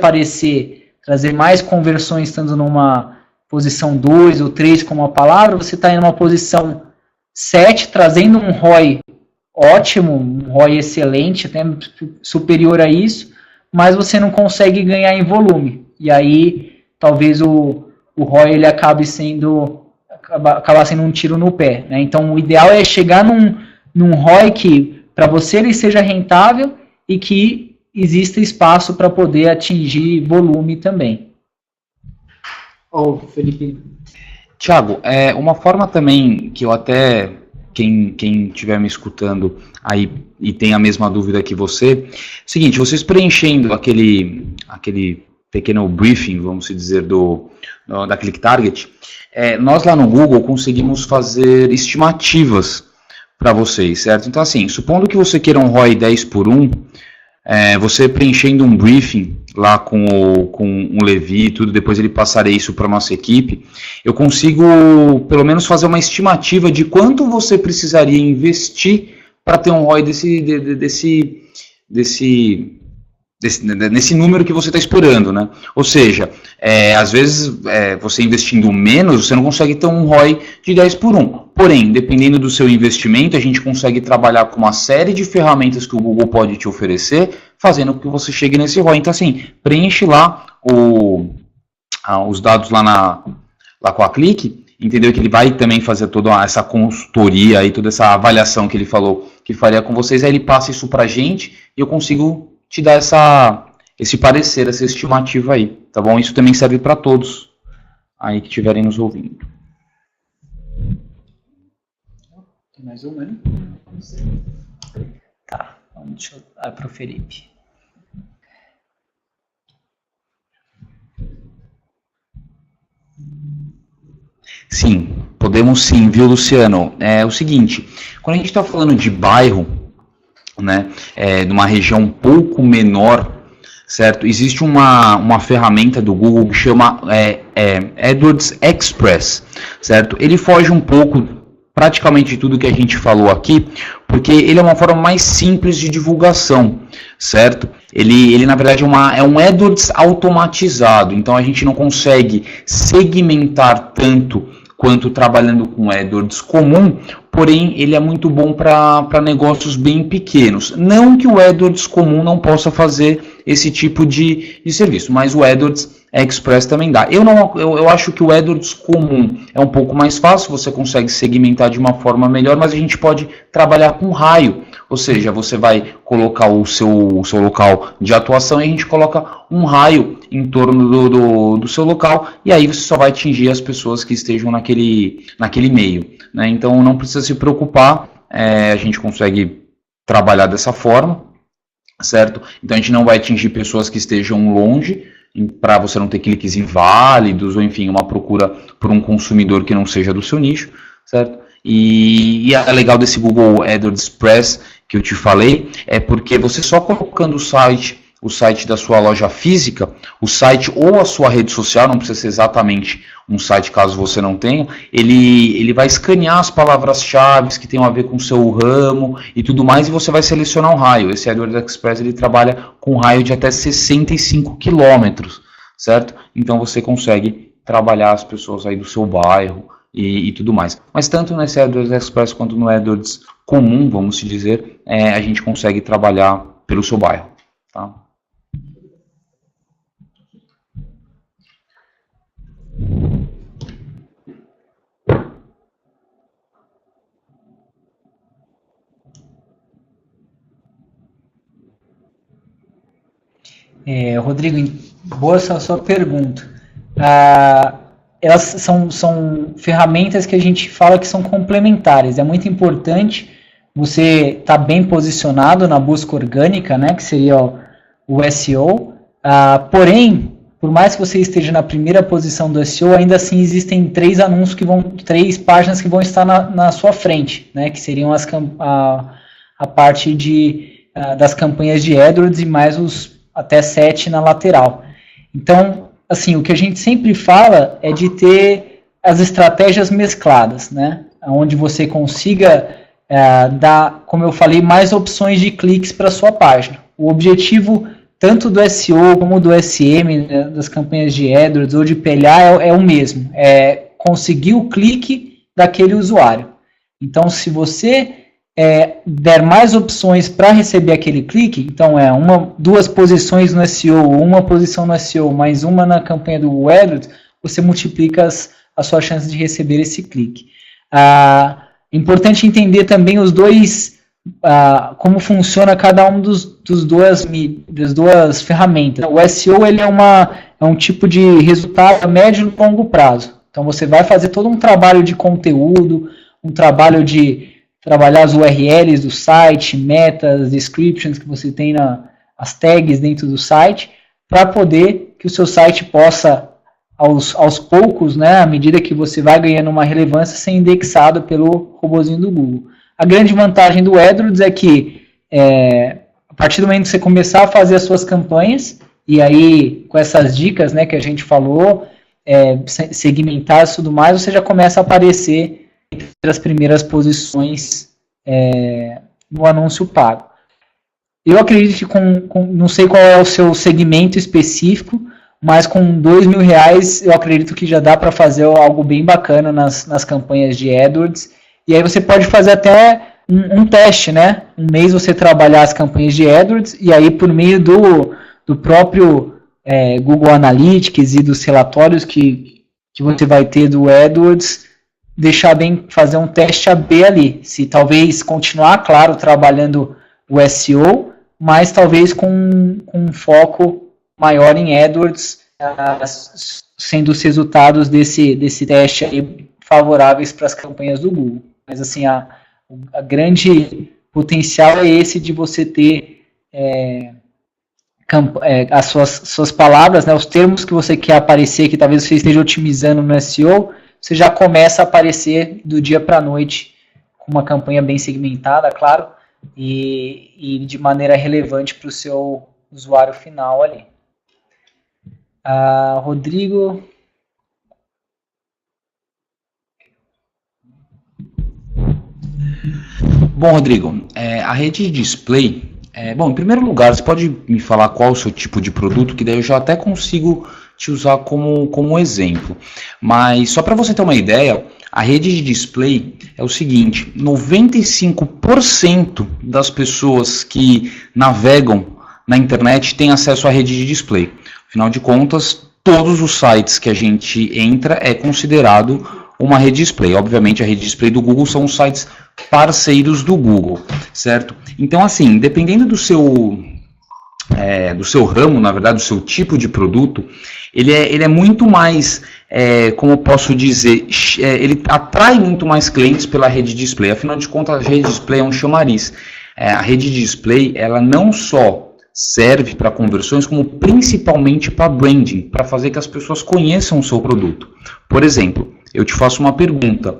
trazer mais conversões estando numa posição 2 ou 3 como a palavra, você está em uma posição 7, trazendo um ROI ótimo, um ROI excelente, até superior a isso, mas você não consegue ganhar em volume. E aí, talvez o ROI ele acabar sendo um tiro no pé, né? Então, o ideal é chegar num ROI que, para você, ele seja rentável e que exista espaço para poder atingir volume também. Felipe. Thiago, uma forma também que eu até, quem estiver me escutando aí e tem a mesma dúvida que você, seguinte, vocês preenchendo aquele pequeno briefing, vamos dizer, da Click Target, nós lá no Google conseguimos fazer estimativas para vocês, certo? Então, assim, supondo que você queira um ROI 10 por 1, você preenchendo um briefing lá com o Levi e tudo, depois ele passarei isso para a nossa equipe, eu consigo pelo menos fazer uma estimativa de quanto você precisaria investir para ter um ROI nesse número que você está esperando, né? Ou seja, às vezes você investindo menos, você não consegue ter um ROI de 10 por 1. Porém, dependendo do seu investimento, a gente consegue trabalhar com uma série de ferramentas que o Google pode te oferecer, fazendo com que você chegue nesse ROI. Então, assim, preenche lá os dados lá com a Click, entendeu? Que ele vai também fazer toda essa consultoria e toda essa avaliação que ele falou que faria com vocês, aí ele passa isso pra gente e eu consigo te dar esse parecer, essa estimativa aí, tá bom? Isso também serve para todos aí que estiverem nos ouvindo. Tem mais uma, né? Tá, deixa eu dar para o Felipe. Sim, podemos sim, viu, Luciano? É o seguinte, quando a gente está falando de bairro, né, numa região um pouco menor, certo? Existe uma ferramenta do Google que chama AdWords Express, certo? Ele foge um pouco praticamente de tudo que a gente falou aqui, porque ele é uma forma mais simples de divulgação, certo? Ele na verdade é um AdWords automatizado, então a gente não consegue segmentar tanto quanto trabalhando com AdWords comum, porém ele é muito bom para negócios bem pequenos. Não que o AdWords comum não possa fazer esse tipo de serviço, mas o AdWords Express também dá. Eu acho que o AdWords comum é um pouco mais fácil, você consegue segmentar de uma forma melhor, mas a gente pode trabalhar com raio, ou seja, você vai colocar o seu local de atuação e a gente coloca um raio em torno do seu local e aí você só vai atingir as pessoas que estejam naquele meio, né? Então não precisa se preocupar, a gente consegue trabalhar dessa forma, certo? Então a gente não vai atingir pessoas que estejam longe, para você não ter cliques inválidos ou enfim, uma procura por um consumidor que não seja do seu nicho, certo? E a legal desse Google AdWords Express que eu te falei é porque você só colocando o site da sua loja física, o site ou a sua rede social, não precisa ser exatamente um site caso você não tenha, ele vai escanear as palavras-chave que tem a ver com o seu ramo e tudo mais, e você vai selecionar um raio. Esse AdWords Express ele trabalha com um raio de até 65 quilômetros, certo? Então você consegue trabalhar as pessoas aí do seu bairro e tudo mais. Mas tanto nesse AdWords Express quanto no AdWords comum, vamos dizer, a gente consegue trabalhar pelo seu bairro, tá? Rodrigo, boa essa sua pergunta. Elas são ferramentas que a gente fala que são complementares. É muito importante você estar bem posicionado na busca orgânica, né, que seria o SEO. Porém, por mais que você esteja na primeira posição do SEO, ainda assim existem três páginas que vão estar na sua frente, né, que seriam a parte das campanhas de AdWords e mais até 7 na lateral. Então, assim, o que a gente sempre fala é de ter as estratégias mescladas, né? Onde você consiga dar, como eu falei, mais opções de cliques para a sua página. O objetivo tanto do SEO como do SM, das campanhas de AdWords ou de PLA é o mesmo, é conseguir o clique daquele usuário. Então, se você der mais opções para receber aquele clique, então duas posições no SEO, uma posição no SEO, mais uma na campanha do AdWords, você multiplica as suas chances de receber esse clique. Importante entender também os dois, como funciona cada um das duas ferramentas. O SEO ele é um tipo de resultado a médio e longo prazo. Então você vai fazer todo um trabalho de conteúdo, um trabalho de trabalhar as URLs do site, metas, descriptions que você tem as tags dentro do site, para poder que o seu site possa, aos poucos, né, à medida que você vai ganhando uma relevância, ser indexado pelo robozinho do Google. A grande vantagem do AdWords é que, a partir do momento que você começar a fazer as suas campanhas, e aí com essas dicas, né, que a gente falou, segmentar e tudo mais, você já começa a aparecer entre as primeiras posições no anúncio pago. Eu acredito que não sei qual é o seu segmento específico, mas com R$2.000 eu acredito que já dá para fazer algo bem bacana nas campanhas de AdWords. E aí você pode fazer até um teste, né? Um mês você trabalhar as campanhas de AdWords e aí por meio do próprio Google Analytics e dos relatórios que você vai ter do AdWords, fazer um teste AB ali, se talvez continuar, claro, trabalhando o SEO, mas talvez com um foco maior em AdWords, sendo os resultados desse teste aí favoráveis para as campanhas do Google. Mas assim, a grande potencial é esse de você ter as suas palavras, né, os termos que você quer aparecer, que talvez você esteja otimizando no SEO, você já começa a aparecer do dia para a noite com uma campanha bem segmentada, claro, e de maneira relevante para o seu usuário final ali. Rodrigo. Bom, Rodrigo, a rede de display, em primeiro lugar, você pode me falar qual é o seu tipo de produto, que daí eu já até consigo te usar como exemplo. Mas só para você ter uma ideia, a rede de display é o seguinte: 95% das pessoas que navegam na internet têm acesso à rede de display. Afinal de contas, todos os sites que a gente entra é considerado uma rede display. Obviamente, a rede display do Google são os sites parceiros do Google, certo? Então, assim, dependendo do seu ramo, na verdade, do seu tipo de produto, ele é muito mais, como eu posso dizer, ele atrai muito mais clientes pela rede display. Afinal de contas, a rede display é um chamariz. A rede display, ela não só serve para conversões, como principalmente para branding, para fazer que as pessoas conheçam o seu produto. Por exemplo, eu te faço uma pergunta.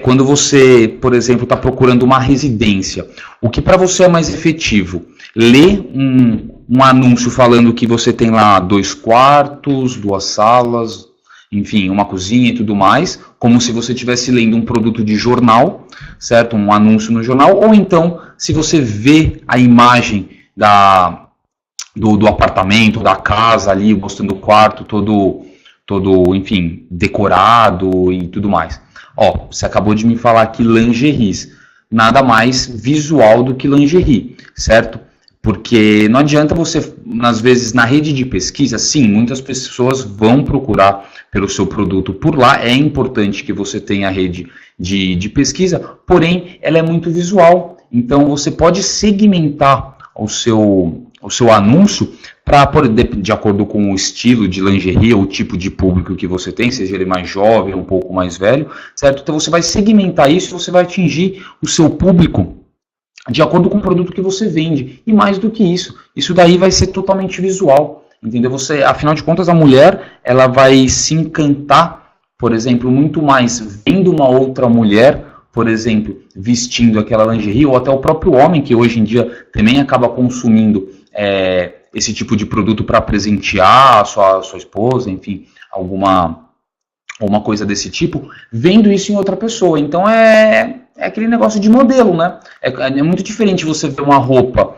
Quando você, por exemplo, está procurando uma residência, o que para você é mais efetivo? Ler um anúncio falando que você tem lá 2 quartos, 2 salas, enfim, uma cozinha e tudo mais, como se você estivesse lendo um produto de jornal, certo? Um anúncio no jornal, ou então, se você vê a imagem do apartamento, da casa ali, mostrando o quarto todo, enfim, decorado e tudo mais. Ó, você acabou de me falar aqui lingeries, nada mais visual do que lingerie, certo? Porque não adianta você, às vezes, na rede de pesquisa, sim, muitas pessoas vão procurar pelo seu produto por lá, é importante que você tenha a rede de pesquisa, porém, ela é muito visual, então você pode segmentar o seu anúncio de acordo com o estilo de lingerie ou o tipo de público que você tem, seja ele mais jovem, um pouco mais velho, certo? Então você vai segmentar isso, você vai atingir o seu público de acordo com o produto que você vende. E mais do que isso, isso daí vai ser totalmente visual, entendeu? Você, afinal de contas, a mulher, ela vai se encantar, por exemplo, muito mais vendo uma outra mulher, por exemplo, vestindo aquela lingerie, ou até o próprio homem, que hoje em dia também acaba consumindo esse tipo de produto para presentear a sua esposa, enfim, alguma coisa desse tipo, vendo isso em outra pessoa. Então é aquele negócio de modelo, né? É muito diferente você ver uma roupa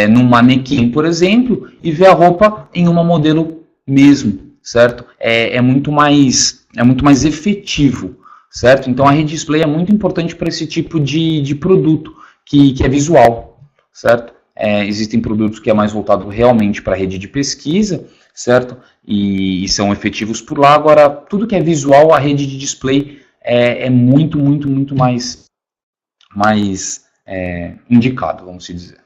num manequim, por exemplo, e ver a roupa em uma modelo mesmo, certo? É muito mais efetivo, certo? Então a rede display é muito importante para esse tipo de produto que é visual, certo? Existem produtos que é mais voltado realmente para a rede de pesquisa, certo? E são efetivos por lá. Agora, tudo que é visual, a rede de display é muito mais indicado, vamos dizer.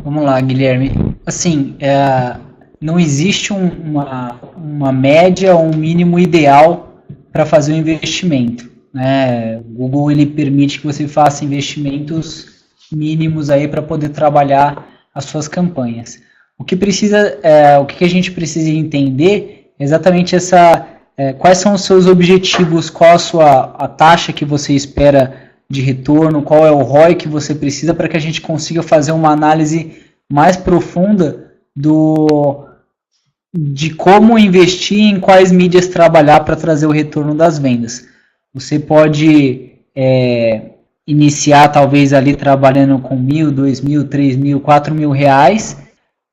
Vamos lá, Guilherme. Assim, não existe uma média ou um mínimo ideal para fazer um investimento, né? O Google ele permite que você faça investimentos mínimos aí para poder trabalhar as suas campanhas. O que a gente precisa entender é exatamente quais são os seus objetivos, qual a taxa que você espera de retorno, qual é o ROI que você precisa para que a gente consiga fazer uma análise mais profunda de como investir, em quais mídias trabalhar para trazer o retorno das vendas. Você pode iniciar talvez ali trabalhando com R$1.000, R$2.000, R$3.000, R$4.000,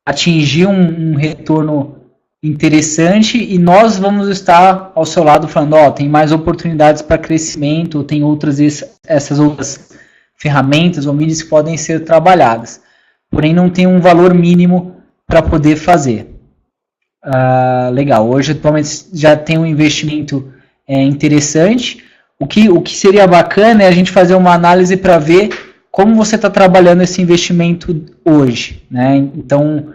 atingir um retorno interessante e nós vamos estar ao seu lado falando, tem mais oportunidades para crescimento, tem essas outras ferramentas ou mídias que podem ser trabalhadas. Porém, não tem um valor mínimo para poder fazer. Legal, hoje atualmente já tem um investimento interessante. O que seria bacana é a gente fazer uma análise para ver como você está trabalhando esse investimento hoje, né? Então,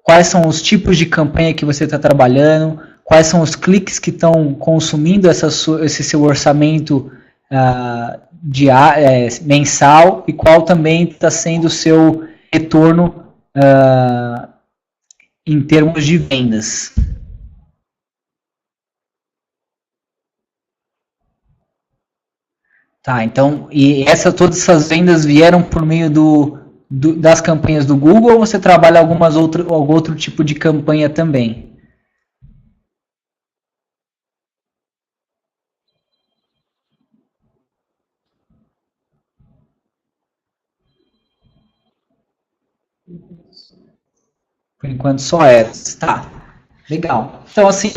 quais são os tipos de campanha que você está trabalhando, quais são os cliques que estão consumindo esse seu orçamento mensal e qual também está sendo o seu retorno em termos de vendas. Tá, então, todas essas vendas vieram por meio das campanhas do Google ou você trabalha algum outro tipo de campanha também? Por enquanto só essas. Tá, legal. Então, assim,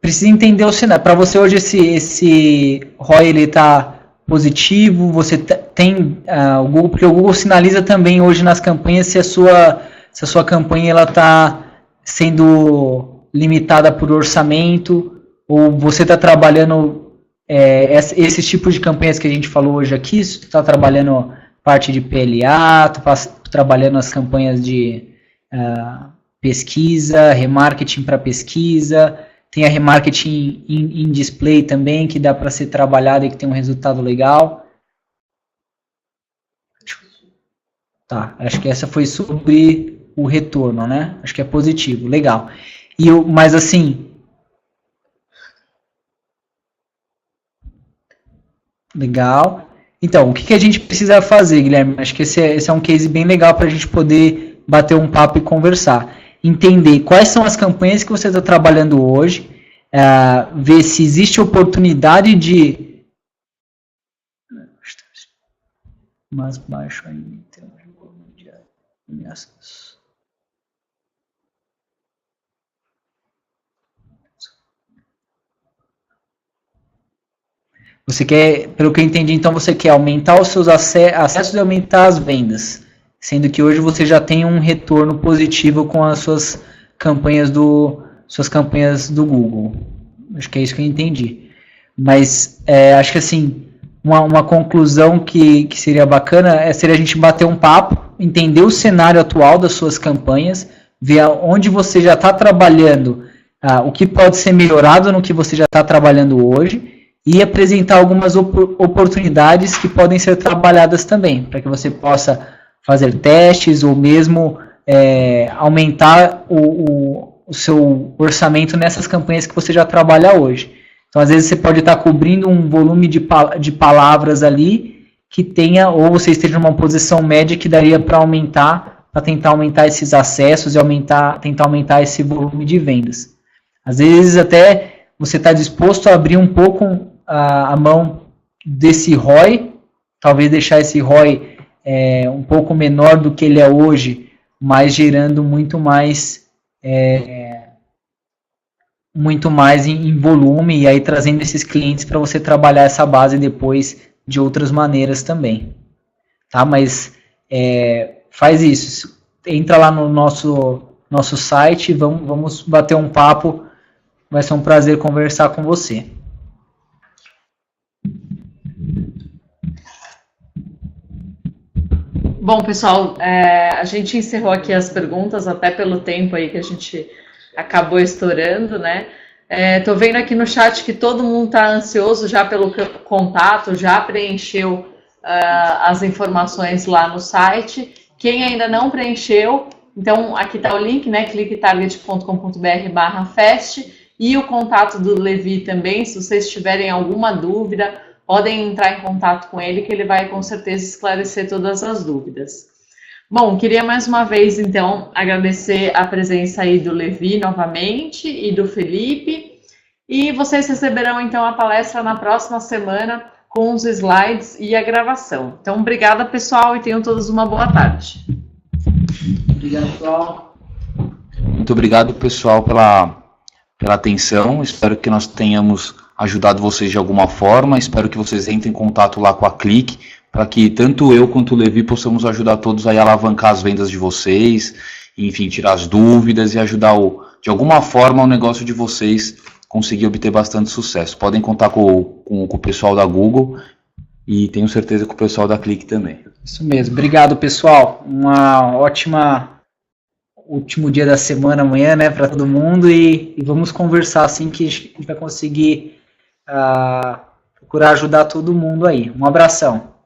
precisa entender o cenário. Para você hoje esse ROI ele está positivo, você tem o Google, porque o Google sinaliza também hoje nas campanhas se a sua campanha ela está sendo limitada por orçamento, ou você está trabalhando esses tipos de campanhas que a gente falou hoje aqui, você está trabalhando parte de PLA, está trabalhando as campanhas de pesquisa, remarketing para pesquisa, Tem a remarketing em display também, que dá para ser trabalhado e que tem um resultado legal. Tá, acho que essa foi sobre o retorno, né? Acho que é positivo, legal. Mas assim... Legal. Então, o que a gente precisa fazer, Guilherme? Acho que esse é um case bem legal para a gente poder bater um papo e conversar. Entender quais são as campanhas que você está trabalhando hoje, ver se existe oportunidade de... Mais baixo ainda, em termos de volume de ameaças. Você quer, pelo que eu entendi, então você quer aumentar os seus acessos e aumentar as vendas, sendo que hoje você já tem um retorno positivo com as suas campanhas do Google. Acho que é isso que eu entendi. Mas acho que assim, uma conclusão que seria bacana seria a gente bater um papo, entender o cenário atual das suas campanhas, ver onde você já está trabalhando, o que pode ser melhorado no que você já está trabalhando hoje, e apresentar algumas oportunidades que podem ser trabalhadas também, para que você possa fazer testes ou mesmo aumentar o seu orçamento nessas campanhas que você já trabalha hoje. Então, às vezes, você pode estar cobrindo um volume de palavras ali que tenha, ou você esteja numa posição média que daria para tentar aumentar esses acessos e tentar aumentar esse volume de vendas. Às vezes, até você está disposto a abrir um pouco a mão desse ROI, talvez deixar esse ROI um pouco menor do que ele é hoje, mas gerando muito mais em volume, e aí trazendo esses clientes para você trabalhar essa base depois de outras maneiras também. Tá? Mas faz isso, entra lá no nosso site, vamos bater um papo, vai ser um prazer conversar com você. Bom, pessoal, a gente encerrou aqui as perguntas, até pelo tempo aí que a gente acabou estourando, né? Tô vendo aqui no chat que todo mundo está ansioso já pelo contato, já preencheu as informações lá no site. Quem ainda não preencheu, então aqui está o link, né? cliquetarget.com.br/fest, e o contato do Levi também. Se vocês tiverem alguma dúvida, podem entrar em contato com ele, que ele vai com certeza esclarecer todas as dúvidas. Bom, queria mais uma vez, então, agradecer a presença aí do Levi novamente e do Felipe. E vocês receberão, então, a palestra na próxima semana com os slides e a gravação. Então, obrigada, pessoal, e tenham todos uma boa tarde. Obrigado, pessoal. Muito obrigado, pessoal, pela atenção. Espero que nós tenhamos ajudado vocês de alguma forma. Espero que vocês entrem em contato lá com a Clique, para que tanto eu quanto o Levi possamos ajudar todos aí a alavancar as vendas de vocês, enfim, tirar as dúvidas e ajudar de alguma forma o negócio de vocês conseguir obter bastante sucesso. Podem contar com o pessoal da Google e tenho certeza que o pessoal da Clique também. Isso mesmo. Obrigado, pessoal. Uma último dia da semana amanhã, né, para todo mundo, e vamos conversar assim que a gente vai conseguir procurar ajudar todo mundo aí. Um abração.